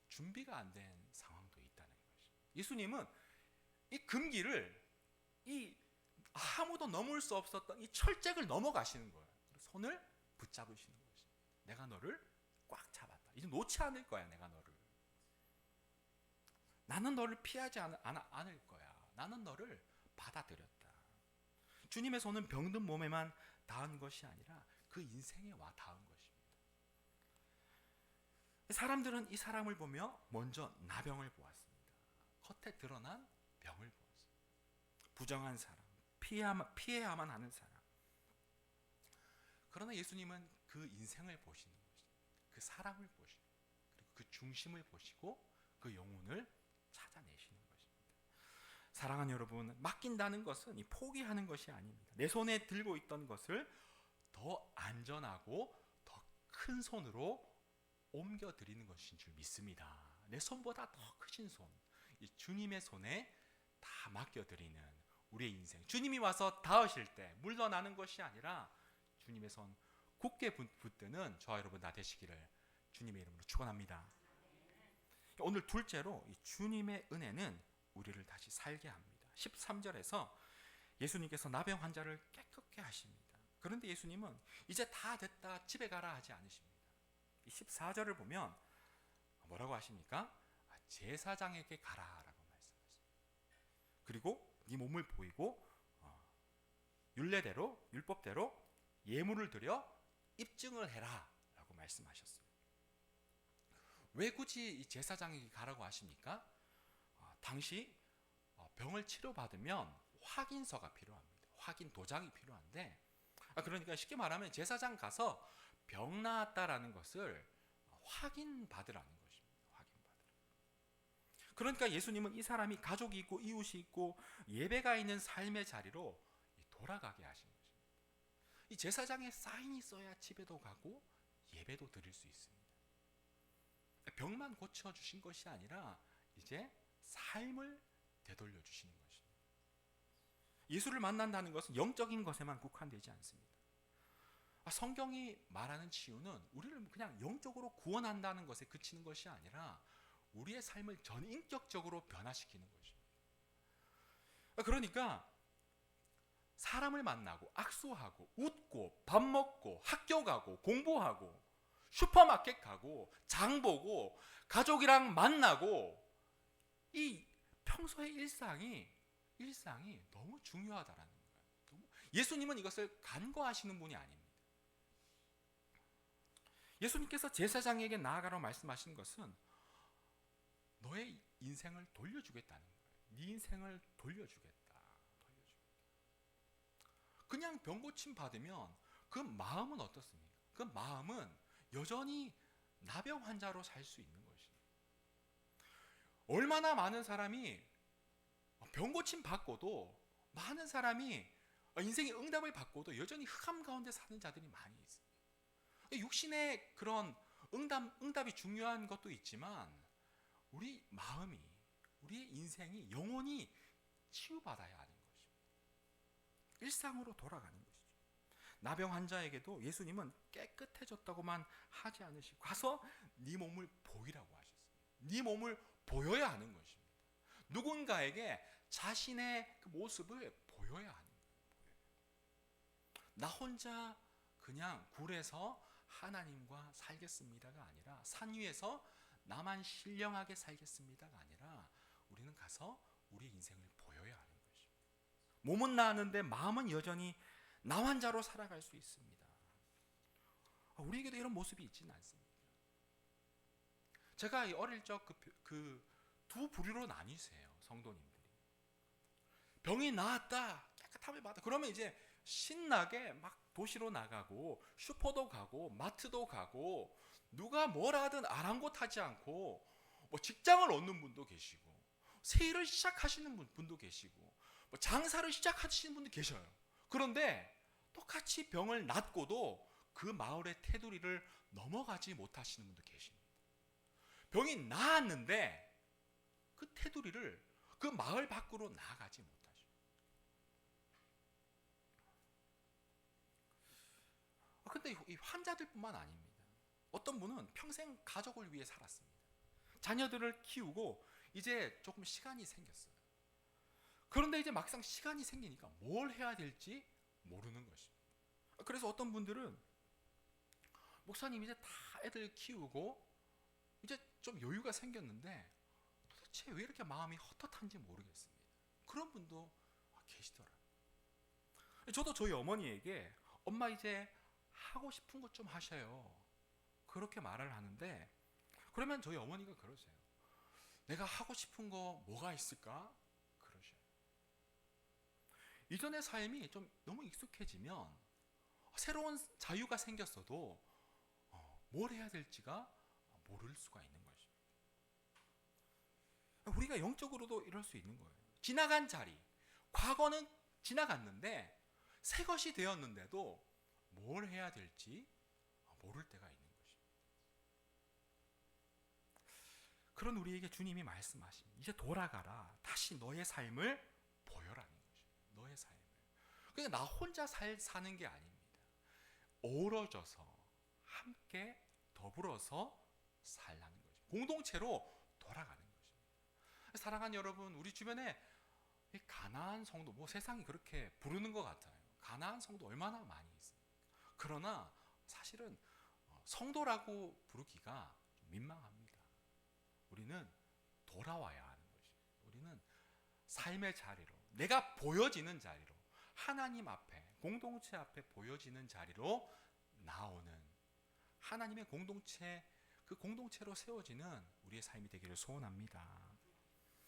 준비가 안 된 상황도 있다는 것이죠. 예수님은 이 금기를, 이 아무도 넘을 수 없었던 이 철책을 넘어가시는 거예요. 손을 붙잡으시는 것입니다. 내가 너를 꽉 잡았다. 이제 놓지 않을 거야. 내가 너를. 나는 너를 피하지 않을 거야. 나는 너를 받아들였다. 주님의 손은 병든 몸에만 닿은 것이 아니라 그 인생에 와 닿은 것입니다. 사람들은 이 사람을 보며 먼저 나병을 보았습니다. 겉에 드러난 병을 보았습니다. 부정한 사람, 피해야만 하는 사람. 그러나 예수님은 그 인생을 보시는 것입니다. 그 사람을 보시고, 그리고 그 중심을 보시고 그 영혼을 찾아내시는 것입니다. 사랑하는 여러분, 맡긴다는 것은 이 포기하는 것이 아닙니다. 내 손에 들고 있던 것을 더 안전하고 더 큰 손으로 옮겨 드리는 것인 줄 믿습니다. 내 손보다 더 크신 손, 이 주님의 손에 다 맡겨 드리는 우리의 인생. 주님이 와서 닿으실 때 물러나는 것이 아니라 주님의 손 굳게 붙드는 저와 여러분 다 되시기를 주님의 이름으로 축원합니다. 오늘 둘째로 이 주님의 은혜는 우리를 다시 살게 합니다. 13절에서 예수님께서 나병 환자를 깨끗게 하십니다. 그런데 예수님은 이제 다 됐다 집에 가라 하지 않으십니다. 14절을 보면 뭐라고 하십니까? 제사장에게 가라라고 말씀하십니다. 그리고 네 몸을 보이고 율례대로, 율법대로 예물을 드려 입증을 해라라고 말씀하셨어요. 왜 굳이 이 제사장에게 가라고 하십니까? 당시 병을 치료받으면 확인서가 필요합니다. 확인 도장이 필요한데, 그러니까 쉽게 말하면 제사장 가서 병 나았다라는 것을 확인받으라는 것입니다. 확인받으라. 그러니까 예수님은 이 사람이 가족이 있고 이웃이 있고 예배가 있는 삶의 자리로 돌아가게 하신 것입니다. 이 제사장의 사인이 있어야 집에도 가고 예배도 드릴 수 있습니다. 병만 고쳐주신 것이 아니라 이제 삶을 되돌려 주시는 것입니다. 예수를 만난다는 것은 영적인 것에만 국한되지 않습니다. 성경이 말하는 치유는 우리를 그냥 영적으로 구원한다는 것에 그치는 것이 아니라 우리의 삶을 전인격적으로 변화시키는 것입니다. 그러니까 사람을 만나고 악수하고 웃고 밥 먹고 학교 가고 공부하고 슈퍼마켓 가고 장 보고 가족이랑 만나고 이 평소의 일상이 너무 중요하다라는 거예요. 예수님은 이것을 간과하시는 분이 아닙니다. 예수님께서 제사장에게 나아가라고 말씀하신 것은 너의 인생을 돌려주겠다는 거예요. 네 인생을 돌려주겠다. 그냥 병 고침 받으면 그 마음은 어떻습니까? 그 마음은 여전히 나병 환자로 살 수 있는 것입니다. 얼마나 많은 사람이 병 고침 받고도, 많은 사람이 인생의 응답을 받고도 여전히 흑암 가운데 사는 자들이 많이 있습니다. 육신의 그런 응답이 중요한 것도 있지만 우리 마음이, 우리의 인생이 영원히 치유받아야 하는 것입니다. 일상으로 돌아가는 것이죠. 나병 환자에게도 예수님은 깨끗해졌다고만 하지 않으시고 가서 네 몸을 보이라고 하셨어요. 네 몸을 보여야 하는 것입니다. 누군가에게 자신의 그 모습을 보여야 하는 거예요. 나 혼자 그냥 굴에서 하나님과 살겠습니다가 아니라, 산 위에서 나만 신령하게 살겠습니다가 아니라, 우리는 가서 우리 인생을 보여야 하는 것입니다. 몸은 나았는데 마음은 여전히 나 환자로 살아갈 수 있습니다. 우리에게도 이런 모습이 있지는 않습니다. 제가 어릴 적 두 부류로 나뉘세요, 성도님들이. 병이 나았다, 깨끗함을 받아, 그러면 이제 신나게 막 도시로 나가고 슈퍼도 가고 마트도 가고 누가 뭐라 하든 아랑곳하지 않고 뭐 직장을 얻는 분도 계시고 새 일을 시작하시는 분도 계시고 뭐 장사를 시작하시는 분도 계셔요. 그런데 똑같이 병을 낫고도 그 마을의 테두리를 넘어가지 못하시는 분도 계십니다. 병이 나았는데 그 테두리를, 그 마을 밖으로 나가지 못하죠. 근데 이 환자들뿐만 아닙니다. 어떤 분은 평생 가족을 위해 살았습니다. 자녀들을 키우고 이제 조금 시간이 생겼어요. 그런데 이제 막상 시간이 생기니까 뭘 해야 될지 모르는 것입니다. 그래서 어떤 분들은 목사님 이제 다 애들 키우고 이제 좀 여유가 생겼는데 도대체 왜 이렇게 마음이 헛헛한지 모르겠습니다. 그런 분도 계시더라고요. 저도 저희 어머니에게 엄마 이제 하고 싶은 것 좀 하셔요, 그렇게 말을 하는데, 그러면 저희 어머니가 그러세요. 내가 하고 싶은 거 뭐가 있을까? 그러셔요. 이전의 삶이 좀 너무 익숙해지면 새로운 자유가 생겼어도 뭘 해야 될지가 모를 수가 있는 것입니다. 우리가 영적으로도 이럴 수 있는 거예요. 지나간 자리, 과거는 지나갔는데 새 것이 되었는데도 뭘 해야 될지 모를 때가 있는 것입니다. 그런 우리에게 주님이 말씀하십니다. 이제 돌아가라. 다시 너의 삶을 보여라는 것입니다. 너의 삶을. 그러니까 나 혼자 사는 게 아닙니다. 어우러져서 함께 더불어서 살라는 거죠. 공동체로 돌아가는 것입니다. 사랑하는 여러분, 우리 주변에 가나안 성도, 뭐 세상이 그렇게 부르는 것 같아요. 가나안 성도 얼마나 많이 있습니까? 그러나 사실은 성도라고 부르기가 민망합니다. 우리는 돌아와야 하는 것입니다. 우리는 삶의 자리로, 내가 보여지는 자리로, 하나님 앞에, 공동체 앞에 보여지는 자리로 나오는 하나님의 공동체, 그 공동체로 세워지는 우리의 삶이 되기를 소원합니다.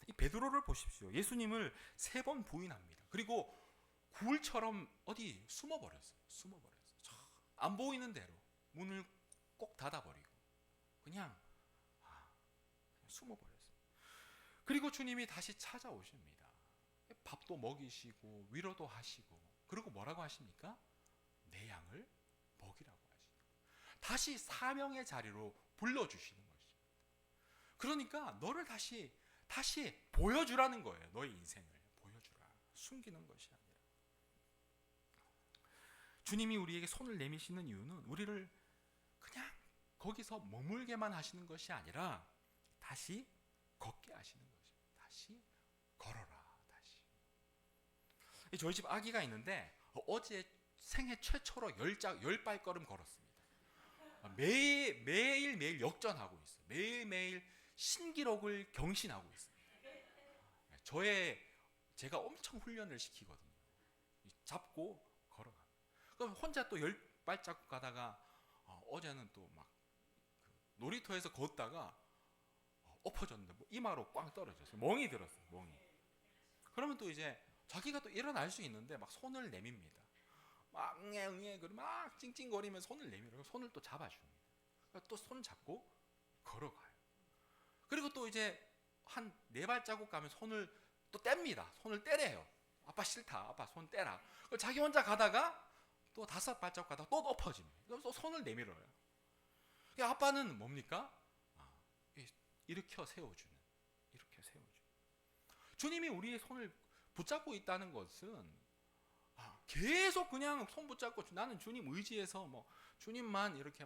이 베드로를 보십시오. 예수님을 3번 부인합니다. 그리고 굴처럼 어디 숨어버렸어요. 안 보이는 대로 문을 꼭 닫아버리고 그냥 숨어버렸어요. 그리고 주님이 다시 찾아오십니다. 밥도 먹이시고 위로도 하시고, 그리고 뭐라고 하십니까? 내 양을 먹이라고 하십니다. 다시 사명의 자리로 불러주시는 것입니다. 그러니까 너를 다시 보여주라는 거예요. 너의 인생을 보여주라. 숨기는 것이 아니라. 주님이 우리에게 손을 내미시는 이유는 우리를 그냥 거기서 머물게만 하시는 것이 아니라 다시 걷게 하시는 것입니다. 다시 걸어라. 저희 집 아기가 있는데 어제 생애 최초로 10발걸음 걸었습니다. 매일 역전하고 있어요. 매일 신기록을 경신하고 있습니다. 제가 엄청 훈련을 시키거든요. 잡고 걸어가. 그럼 혼자 또 10발자국 가다가 어제는 또 막 놀이터에서 걷다가 엎어졌는데 이마로 꽝 떨어졌어요. 멍이 들었어요. 멍이. 그러면 또 이제 자기가 또 일어날 수 있는데 막 손을 내밉니다. 막 응애 그러면 막 찡찡거리면 손을 내밀어요. 손을 또 잡아줍니다. 또 손 잡고 걸어가요. 그리고 또 이제 한 4발자국 가면 손을 또 뗍니다. 손을 떼래요. 아빠 싫다. 아빠 손 떼라. 자기 혼자 가다가 또 5발자국 가다가 또 엎어집니다. 그래서 또 손을 내밀어요. 아빠는 뭡니까? 일으켜 세워주는. 주님이 우리의 손을 붙잡고 있다는 것은 계속 그냥 손 붙잡고 나는 주님 의지해서 뭐 주님만 이렇게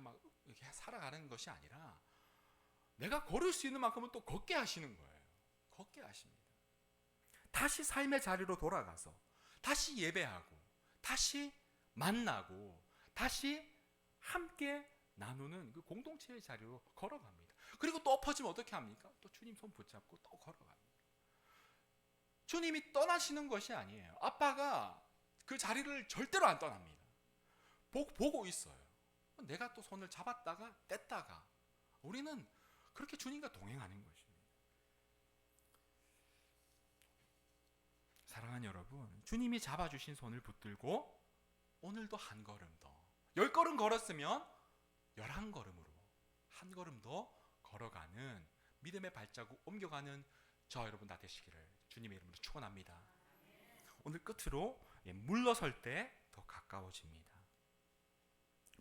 살아가는 것이 아니라 내가 걸을 수 있는 만큼은 또 걷게 하시는 거예요. 걷게 하십니다. 다시 삶의 자리로 돌아가서 다시 예배하고 다시 만나고 다시 함께 나누는 그 공동체의 자리로 걸어갑니다. 그리고 또 엎어지면 어떻게 합니까? 또 주님 손 붙잡고 또 걸어갑니다. 주님이 떠나시는 것이 아니에요. 아빠가 그 자리를 절대로 안 떠납니다. 보고 있어요. 내가 또 손을 잡았다가 뗐다가, 우리는 그렇게 주님과 동행하는 것입니다. 사랑하는 여러분, 주님이 잡아주신 손을 붙들고 오늘도 한 걸음 더, 10걸음 걸었으면 11걸음으로 한 걸음 더 걸어가는 믿음의 발자국 옮겨가는 저 여러분 다 되시기를 주님의 이름으로 축원합니다. 오늘 끝으로 물러설 때 더 가까워집니다.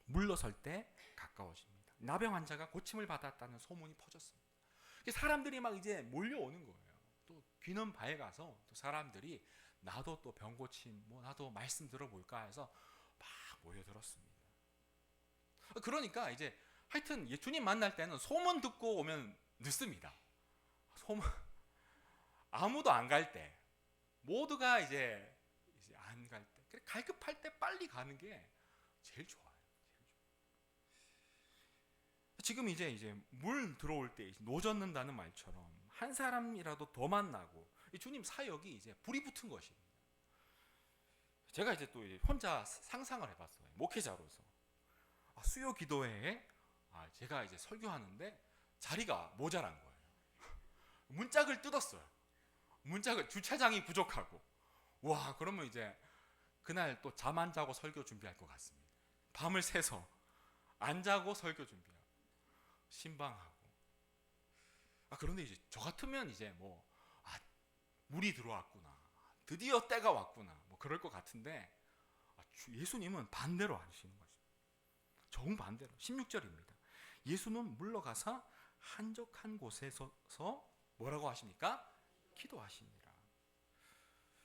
물러설 때 가까워집니다. 나병 환자가 고침을 받았다는 소문이 퍼졌습니다. 사람들이 막 이제 몰려오는 거예요. 또 귀는 바에 가서 또 사람들이 나도 또 병 고침, 뭐 나도 말씀 들어볼까 해서 막 모여들었습니다. 그러니까 이제 하여튼 주님 만날 때는 소문 듣고 오면 늦습니다. 소문 아무도 안 갈 때, 모두가 이제 안 갈 때, 갈급할 때 빨리 가는 게 제일 좋아요. 지금 이제 물 들어올 때 노젓는다는 말처럼 한 사람이라도 더 만나고 이 주님 사역이 이제 불이 붙은 것입니다. 제가 이제 또 혼자 상상을 해봤어요. 목회자로서 수요 기도회에 제가 이제 설교하는데 자리가 모자란 거예요. 문짝을 뜯었어요. 문짝을, 주차장이 부족하고, 와, 그러면 이제 그날 또 잠 안 자고 설교 준비할 것 같습니다. 밤을 새서 안 자고 설교 준비하고 신방하고. 그런데 이제 저 같으면 이제 물이 들어왔구나, 드디어 때가 왔구나, 뭐 그럴 것 같은데 예수님은 반대로 하시는 것입니다. 정반대로 16절입니다. 예수는 물러가사 한적한 곳에 서서 뭐라고 하십니까? 기도하시니라.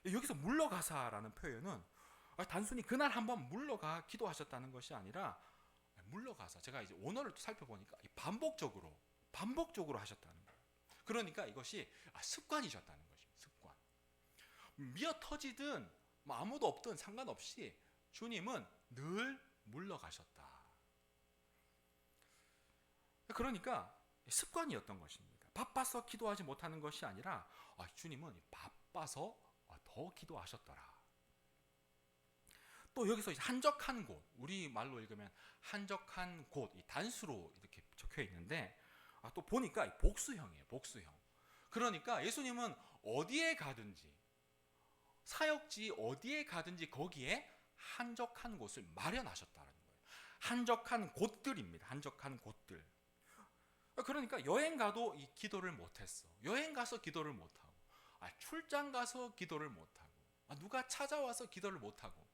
여기서 물러가사라는 표현은 단순히 그날 한번 물러가 기도하셨다는 것이 아니라, 물러가사, 제가 이제 원어를 살펴보니까 반복적으로 하셨다는 거예요. 그러니까 이것이 습관이셨다는 것입니다. 습관. 미어 터지든 아무도 없든 상관없이 주님은 늘 물러가셨다. 그러니까 습관이었던 것입니다. 바빠서 기도하지 못하는 것이 아니라 주님은 바빠서 더 기도하셨더라. 또 여기서 한적한 곳, 우리 말로 읽으면 한적한 곳, 이 단수로 이렇게 적혀 있는데 또 보니까 복수형이에요. 복수형. 그러니까 예수님은 어디에 가든지, 사역지 어디에 가든지 거기에 한적한 곳을 마련하셨다는 거예요. 한적한 곳들입니다. 한적한 곳들. 그러니까 여행 가도 이 기도를 못했어. 여행 가서 기도를 못하고, 출장 가서 기도를 못하고, 누가 찾아와서 기도를 못하고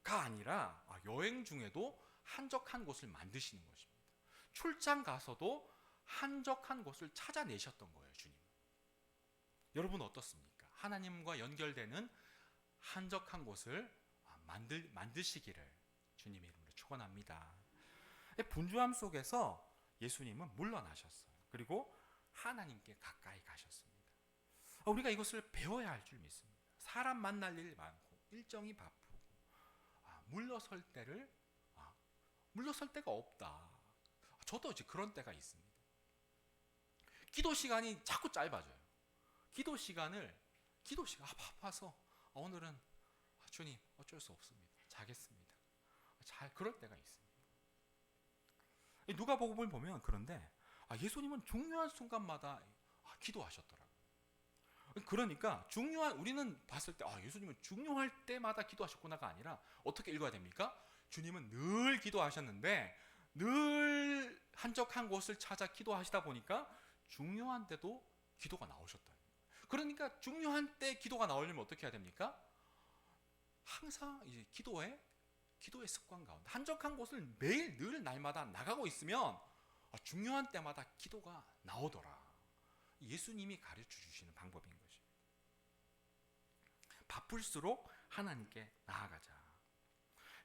가 아니라 여행 중에도 한적한 곳을 만드시는 것입니다. 출장 가서도 한적한 곳을 찾아내셨던 거예요, 주님. 여러분 어떻습니까? 하나님과 연결되는 한적한 곳을 만드시기를 주님의 이름으로 축원합니다. 분주함 속에서 예수님은 물러나셨어요. 그리고 하나님께 가까이 가셨습니다. 우리가 이것을 배워야 할 줄 믿습니다. 사람 만날 일 많고 일정이 바쁘고 물러설 때가 없다. 저도 이제 그런 때가 있습니다. 기도 시간이 자꾸 짧아져요. 기도 시간 바빠서 오늘은 주님 어쩔 수 없습니다. 자겠습니다. 그럴 때가 있습니다. 누가복음을 보면 그런데 예수님은 중요한 순간마다 기도하셨더라고요. 그러니까 우리는 봤을 때 예수님은 중요할 때마다 기도하셨구나가 아니라 어떻게 읽어야 됩니까? 주님은 늘 기도하셨는데 늘 한적한 곳을 찾아 기도하시다 보니까 중요한 때도 기도가 나오셨다. 그러니까 중요한 때 기도가 나오려면 어떻게 해야 됩니까? 항상 이제 기도의 습관 가운데 한적한 곳을 매일 늘 날마다 나가고 있으면 중요한 때마다 기도가 나오더라. 예수님이 가르쳐 주시는 방법인 것입니다. 바쁠수록 하나님께 나아가자.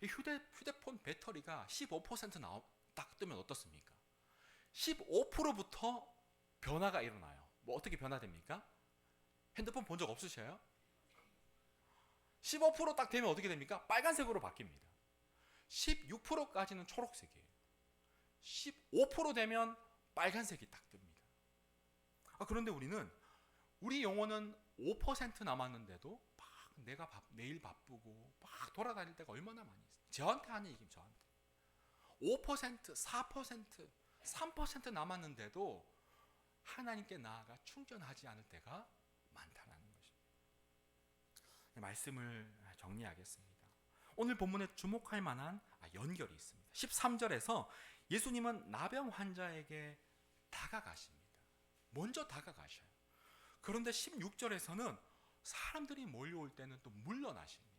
휴대폰 배터리가 15% 딱 뜨면 어떻습니까? 15%부터 변화가 일어나요. 어떻게 변화됩니까? 핸드폰 본 적 없으셔요? 15% 딱 되면 어떻게 됩니까? 빨간색으로 바뀝니다. 16%까지는 초록색이에요. 15% 되면 빨간색이 딱 뜹니다. 그런데 우리 영혼은 5% 남았는데도 막 내가 내일 바쁘고 막 돌아다닐 때가 얼마나 많이 있어요. 저한테 하는 얘기입니다. 저한테 5%, 4%, 3% 남았는데도 하나님께 나아가 충전하지 않을 때가 많다는 것입니다. 말씀을 정리하겠습니다. 오늘 본문에 주목할 만한 연결이 있습니다. 13절에서 예수님은 나병 환자에게 다가가십니다. 먼저 다가가셔요. 그런데 16절에서는 사람들이 몰려올 때는 또 물러나십니다.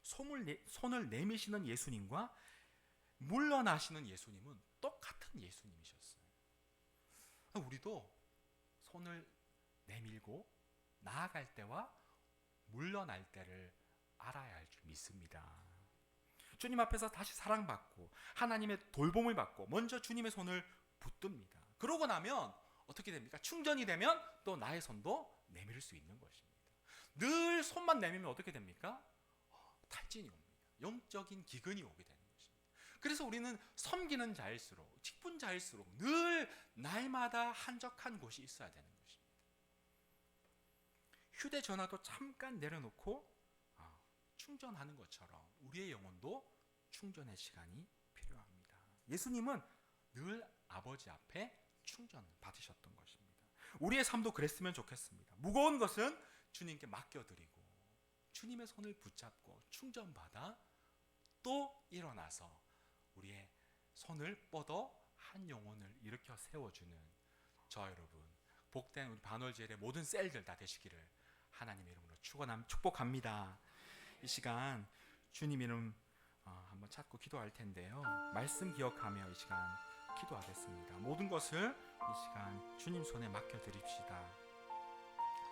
손을 내미시는 예수님과 물러나시는 예수님은 똑같은 예수님이셨어요. 우리도 손을 내밀고 나아갈 때와 물러날 때를 알아야 할 줄 믿습니다. 주님 앞에서 다시 사랑받고 하나님의 돌봄을 받고 먼저 주님의 손을 붙듭니다. 그러고 나면 어떻게 됩니까? 충전이 되면 또 나의 손도 내밀 수 있는 것입니다. 늘 손만 내밀면 어떻게 됩니까? 탈진이 옵니다. 영적인 기근이 오게 되는 것입니다. 그래서 우리는 섬기는 자일수록, 직분자일수록 늘 날마다 한적한 곳이 있어야 되는 것입니다. 휴대전화도 잠깐 내려놓고 충전하는 것처럼 우리의 영혼도 충전의 시간이 필요합니다. 예수님은 늘 아버지 앞에 충전 받으셨던 것입니다. 우리의 삶도 그랬으면 좋겠습니다. 무거운 것은 주님께 맡겨드리고 주님의 손을 붙잡고 충전받아 또 일어나서 우리의 손을 뻗어 한 영혼을 일으켜 세워주는 저 여러분, 복된 우리 반월제일의 모든 셀들 다 되시기를 하나님의 이름으로 축복합니다. 이 시간 주님 이름 한번 찾고 기도할 텐데요. 말씀 기억하며 이 시간 기도하겠습니다. 모든 것을 이 시간 주님 손에 맡겨드립시다.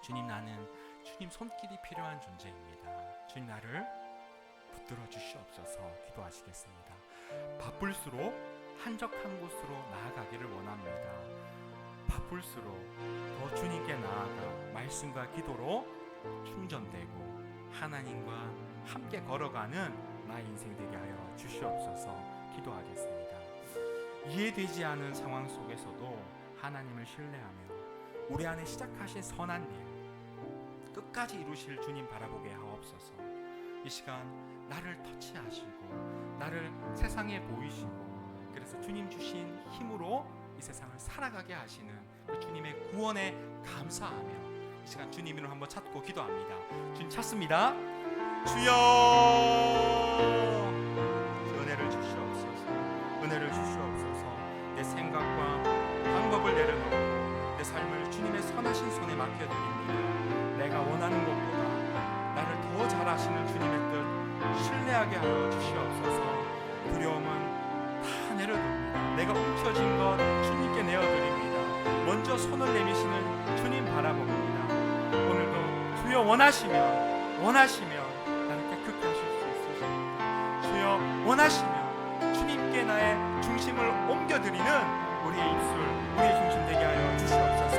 주님, 나는 주님 손길이 필요한 존재입니다. 주님, 나를 붙들어 주시옵소서. 기도하시겠습니다. 바쁠수록 한적한 곳으로 나아가기를 원합니다. 바쁠수록 더 주님께 나아가 말씀과 기도로 충전되고 하나님과 함께 걸어가는 나의 인생 되게 하여 주시옵소서. 기도하겠습니다. 이해되지 않은 상황 속에서도 하나님을 신뢰하며 우리 안에 시작하신 선한 일 끝까지 이루실 주님 바라보게 하옵소서. 이 시간 나를 터치하시고 나를 세상에 보이시고 그래서 주님 주신 힘으로 이 세상을 살아가게 하시는 그 주님의 구원에 감사하며 이 시간 주님 이름 한번 찾고 기도합니다. 주님 찾습니다. 주여, 은혜를 주시옵소서. 은혜를 주시옵소서. 내 생각과 방법을 내려놓고 내 삶을 주님의 선하신 손에 맡겨드립니다. 내가 원하는 것보다 나를 더 잘 아시는 주님의 뜻 신뢰하게 하여 주시옵소서. 두려움은 다 내려둡니다. 내가 움켜쥔 것 주님께 내어드립니다. 먼저 손을 내미시는 주님 바라봅니다. 오늘도 주여 원하시면 나를 깨끗게 하실 수 있으십니다. 주여 원하시면 주님께 나의 중심을 옮겨드리는 우리의 입술, 우리의 중심 되게 하여 주시옵소서.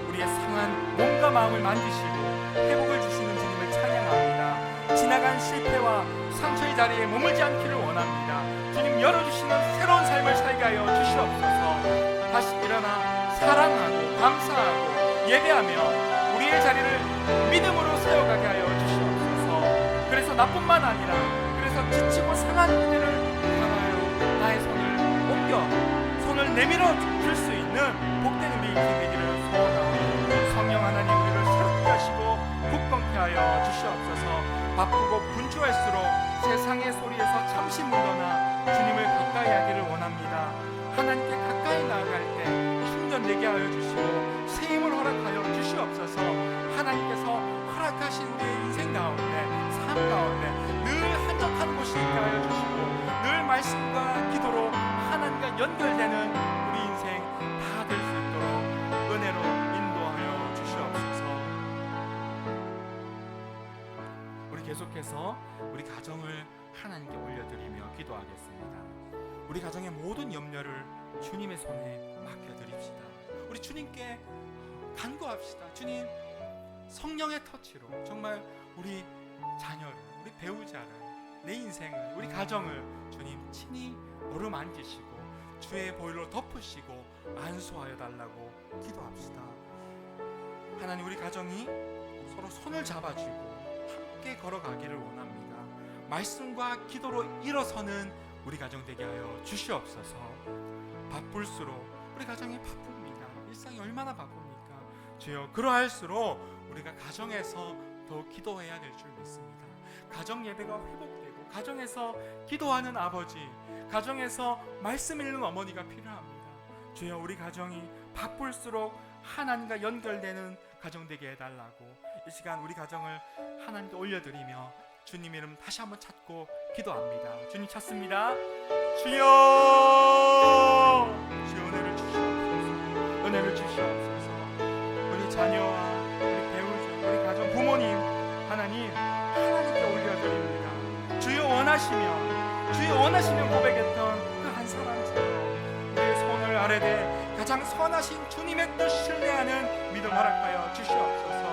우리의 상한 몸과 마음을 만지시고 회복을 주시는 주님을 찬양합니다. 지나간 실패와 상처의 자리에 머물지 않기를 원합니다. 주님 열어주시는 새로운 삶을 살게 하여 주시옵소서. 다시 일어나 사랑하고 감사하고 예배하며 우리의 자리를 믿음으로 세워가게 하여 주시옵소서. 그래서 나뿐만 아니라 그래서 지치고 상한 이들을 향하여 나의 손을 내밀어 줄 수 있는 복된 우리 인생 되기를 소원하오니 성령 하나님 우리를 새롭게 하시고 굳건케 하여 주시옵소서. 바쁘고 분주할수록 세상의 소리에서 잠시 물러나 주님을 가까이 하기를 원합니다. 하나님께 가까이 나아갈 때 충전되게 하여 주시고 새 힘을 허락하여 주시옵소서. 하나님께서 허락하신 우리의 인생 가운데 삶 가운데 늘 한적한 곳이 있게 하여 주시고 늘 말씀과 기도로 하나님과 연결되는 우리 인생 다 될 수 있도록 은혜로 인도하여 주시옵소서. 우리 계속해서 우리 가정을 하나님께 올려드리며 기도하겠습니다. 우리 가정의 모든 염려를 주님의 손에 맡겨드립시다. 우리 주님께 간구합시다. 주님, 성령의 터치로 정말 우리 자녀를, 우리 배우자를, 내 인생을, 우리 가정을 주님 친히 어루만지시고 주의 보혈로 덮으시고 안수하여 달라고 기도합시다. 하나님, 우리 가정이 서로 손을 잡아주고 함께 걸어가기를 원합니다. 말씀과 기도로 일어서는 우리 가정 되게 하여 주시옵소서. 바쁠수록 우리 가정이 바쁩니다. 일상이 얼마나 바쁩니까? 주여, 그러할수록 우리가 가정에서 더 기도해야 될 줄 믿습니다. 가정 예배가 회복되고 가정에서 기도하는 아버지, 가정에서 말씀 읽는 어머니가 필요합니다. 주여, 우리 가정이 바쁠수록 하나님과 연결되는 가정 되게 해달라고 이 시간 우리 가정을 하나님께 올려드리며 주님 이름 다시 한번 찾고 기도합니다. 주님 찾습니다. 주여, 주여 은혜를 주시옵소서. 은혜를 주시옵소서. 우리 자녀와 우리 배우자, 우리 가정 부모님 하나님께 올려드립니다. 주여 원하시면 고백했던 그 한 사람처럼 우리의 손을 아래대 가장 선하신 주님의 뜻 신뢰하는 믿음 허락하여 주시옵소서.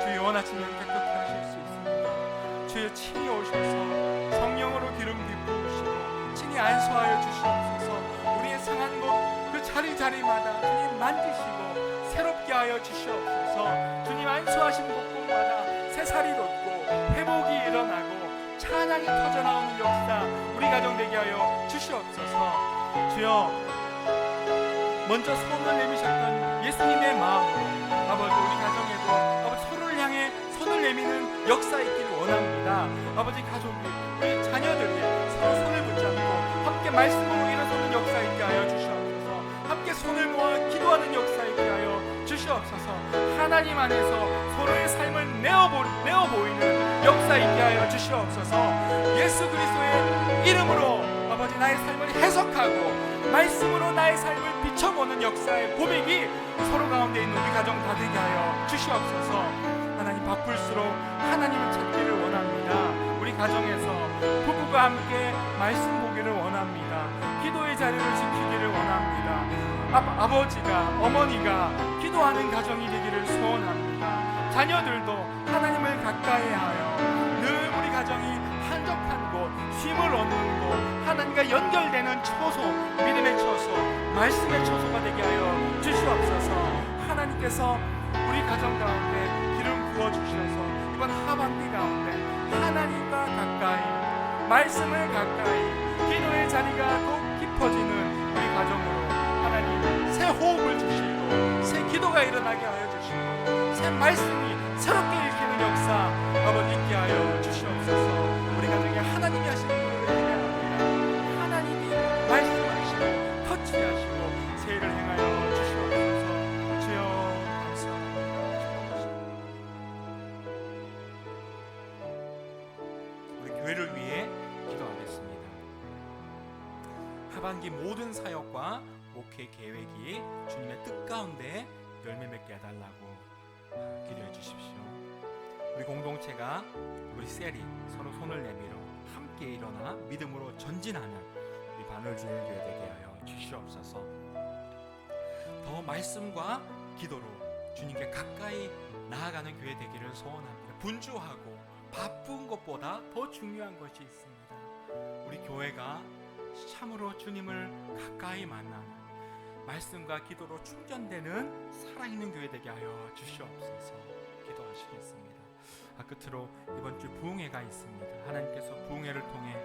주여 원하시면 깨끗게 하실 수 있습니다. 주여 친히 오셔서 성령으로 기름 부으시고 친히 안수하여 주시옵소서. 우리의 상한 곳 그 자리마다 주님 만지시고 새롭게 하여 주시옵소서. 주님 안수하신 곳곳마다 새살이 돋고 회복이 일어나고 찬양이 터져나오는 역사 우리 가정 되게 하여 주시옵소서. 주여, 먼저 손을 내미셨던 예수님의 마음으로 아버지 우리 가정에도 아버지 서로를 향해 손을 내미는 역사 있기를 원합니다. 아버지 가족이 우리 자녀들이 서로 손을 붙잡고 함께 말씀으로 일어서는 역사 있게 하여 주시옵소서. 함께 손을 모아 기도하는 역사 있게 하여 주시옵소서. 하나님 안에서 서로의 삶을 내어 보이는 역사 있게 하여 주시옵소서. 예수 그리스도의 이름으로 아버지 나의 삶을 해석하고 말씀으로 나의 삶을 비춰보는 역사의 고백이 서로 가운데 있는 우리 가정 다 되게 하여 주시옵소서. 하나님, 바쁠수록 하나님을 찾기를 원합니다. 우리 가정에서 부부가 함께 말씀 보기를 원합니다. 기도의 자리를 지키기를 원합니다. 아버지가 어머니가 기도하는 가정이 되기를 소원합니다. 자녀들도 하나님을 가까이 하여 늘 우리 가정이 한적한 곳, 쉼을 얻는 곳, 하나님과 연결되는 초소, 믿음의 초소, 말씀의 초소가 되게 하여 주시옵소서. 하나님께서 우리 가정 가운데 기름 부어주셔서 이번 하반기 가운데 하나님과 가까이, 말씀을 가까이, 기도의 자리가 더욱 깊어지는 우리 가정으로 하나님 새 호흡을 주시고 새 기도가 일어나게 하여 주시고 새 말씀이 새롭게 읽히는 역사 아버지 있게 하여 주시옵소서. 우리 가정에 하나님이 하시는 일을 기대합니다. 하나님이 말씀하시고 터치하시고 새 일을 행하여 주시옵소서. 주여 감사합니다. 우리 교회를 위해 기도하겠습니다. 하반기 모든 사역과 목회 계획이 주님의 뜻 가운데 열매 맺게 해달라고 기도해 주십시오. 우리 공동체가 우리 셀이 서로 손을 내밀어 함께 일어나 믿음으로 전진하는 우리 바늘주일 교회 되게 하여 주시옵소서. 더 말씀과 기도로 주님께 가까이 나아가는 교회 되기를 소원합니다. 분주하고 바쁜 것보다 더 중요한 것이 있습니다. 우리 교회가 참으로 주님을 가까이 만나는 말씀과 기도로 충전되는 살아있는 교회 되게 하여 주시옵소서. 기도하시겠습니다. 끝으로 이번 주 부흥회가 있습니다. 하나님께서 부흥회를 통해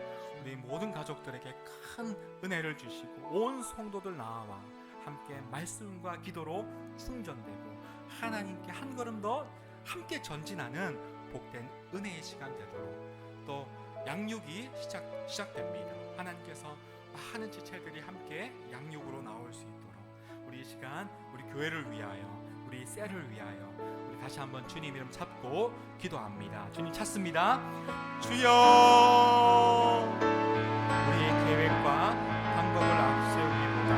우리 모든 가족들에게 큰 은혜를 주시고 온 성도들 나와 함께 말씀과 기도로 충전되고 하나님께 한 걸음 더 함께 전진하는 복된 은혜의 시간 되도록, 또 양육이 시작됩니다. 하나님께서 많은 지체들이 함께 양육으로 나올 수 있도록 우리 이 시간 우리 교회를 위하여, 우리 셀을 위하여 우리 다시 한번 주님 이름 찾고 기도합니다. 주님 찾습니다. 주여, 우리의 계획과 방법을 앞세우기보다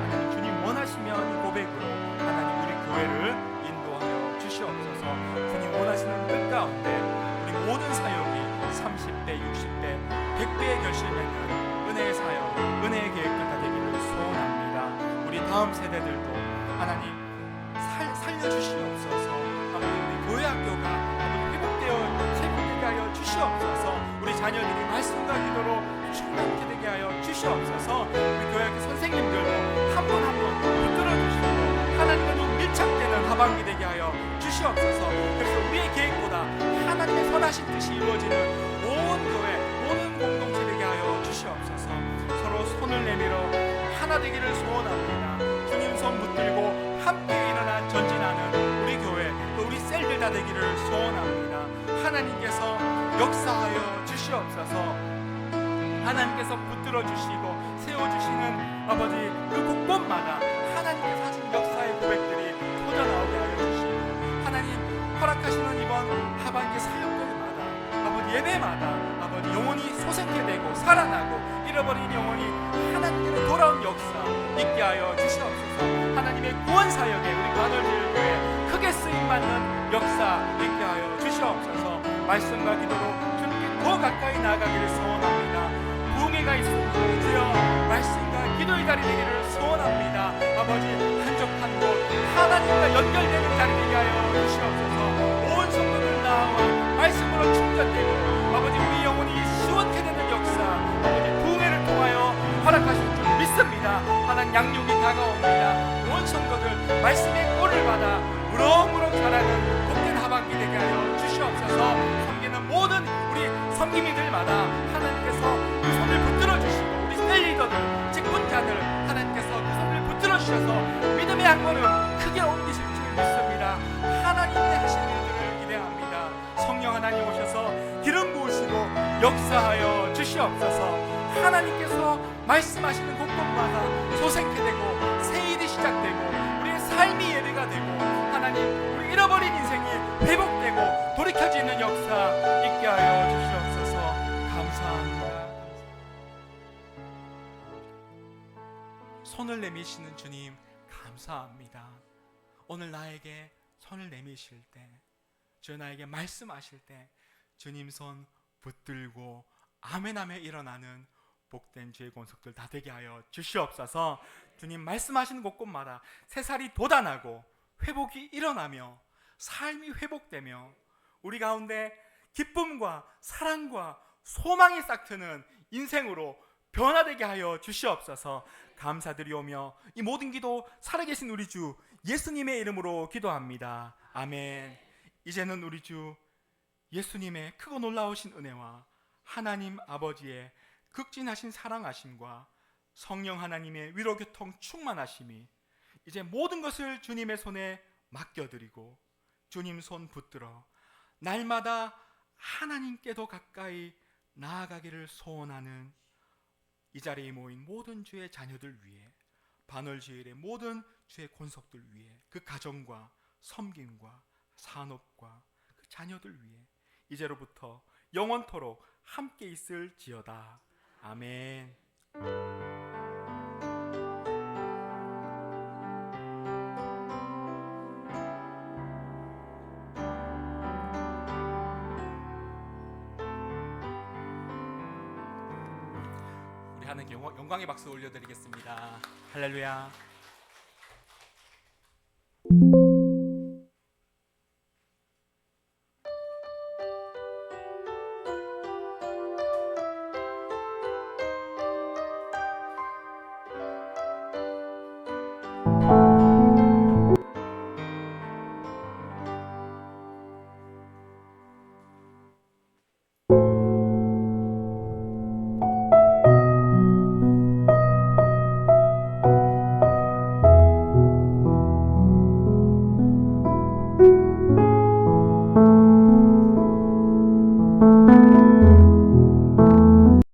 하나님 주님 원하시면 고백으로 하나님 우리 교회를 인도하여 주시옵소서. 주님 원하시는 뜻 가운데 우리 모든 사역이 30배, 60배, 100배의 결실을 맺는 은혜의 사역, 은혜의 계획들 다 되기를 소원합니다. 우리 다음 세대들도 하나님 살려주시옵소서. 아버지 우리 교회 학교가 아버지 회복되어 새롭게 하여 주시옵소서. 우리 자녀들이 말씀과 기도로 충만케 되게 하여 주시옵소서. 주시옵소서. 우리 교회 선생님들도 한 분 한 분 붙들어 주시고 하나님과 좀 밀착되는 하반기 되게 하여 주시옵소서. 그래서 우리의 계획보다 하나님의 선하신 뜻이 이루어지는 온 교회, 모든 공동체 되게 하여 주시옵소서. 서로 손을 내밀어 하나 되기를 소원합니다. 주님 손 붙들고 함께 일어나 전진하는 우리 교회, 또 우리 셀들 다 되기를 소원합니다. 하나님께서 역사하여 주시옵소서. 하나님께서 붙들어 주시고 세워주시는 아버지 그 곳곳마다 하나님께서 하신 역사의 고백들이 터져나오게 하여 주시고, 하나님 허락하시는 이번 하반기 사역들마다 아버지 예배마다 아버지 영혼이 소생케 되고 살아나고 잃어버린 영혼이 하나님께로 돌아온 역사 있게 하여 주시옵소서. 하나님의 구원 사역에 우리 관월제일교회 크게 쓰임받는 역사 있게 하여 주시옵소서. 말씀과 기도로 주님께 더 가까이 나아가기를 소원합니다. 부흥회가 있습니다. 주여 말씀과 기도의 자리 되기를 소원합니다. 아버지 한적한 곳 하나님과 연결되는 자리 되게 하여 주시옵소서. 온 성도들 나와 말씀으로 충전되고 아버지 우리 영혼이 시원케 되는 역사 아버지 부흥회를 통하여 허락하실 줄 믿습니다. 하나님 양육이 다가옵니다. 온 성도들 말씀의 꼴을 받아 무럭무럭 자라는 복된 하반기 되게 하여 주시옵소서. 섬기는 모든 우리 섬김이들마다 하나님께서 그 손을 붙들어 주시고 우리 셀 리더들, 직분자들 하나님께서 그 손을 붙들어 주셔서 믿음의 한 걸음 크게 옮기실 줄 믿습니다. 하나님의 하신 일들을 기대합니다. 성령 하나님 오셔서 기름 부으시고 역사하여 주시옵소서. 하나님께서 말씀하시는 곳곳마다 소생케 되고 새 일이 시작되고 우리의 삶이 예배가 되고 하나님 우리 잃어버린 인생이 회복되고 돌이켜지는 역사 있게 하여 주시옵소서. 감사합니다. 손을 내미시는 주님 감사합니다. 오늘 나에게 손을 내미실 때, 주여 나에게 말씀하실 때 주님 손 붙들고 아멘하며 일어나는 복된 주의 권속들 다 되게 하여 주시옵소서. 주님 말씀하시는 곳곳마다 새살이 돋아나고 회복이 일어나며 삶이 회복되며 우리 가운데 기쁨과 사랑과 소망이 싹트는 인생으로 변화되게 하여 주시옵소서. 감사드리오며 이 모든 기도 살아계신 우리 주 예수님의 이름으로 기도합니다. 아멘. 이제는 우리 주 예수님의 크고 놀라우신 은혜와 하나님 아버지의 극진하신 사랑하심과 성령 하나님의 위로교통 충만하심이 이제 모든 것을 주님의 손에 맡겨드리고 주님 손 붙들어 날마다 하나님께도 가까이 나아가기를 소원하는 이 자리에 모인 모든 주의 자녀들 위해, 반월주일의 모든 주의 권속들 위해, 그 가정과 섬김과 산업과 그 자녀들 위해 이제로부터 영원토록 함께 있을지어다. 아멘. 우리 하나님께 영광의 박수 올려드리겠습니다. 할렐루야.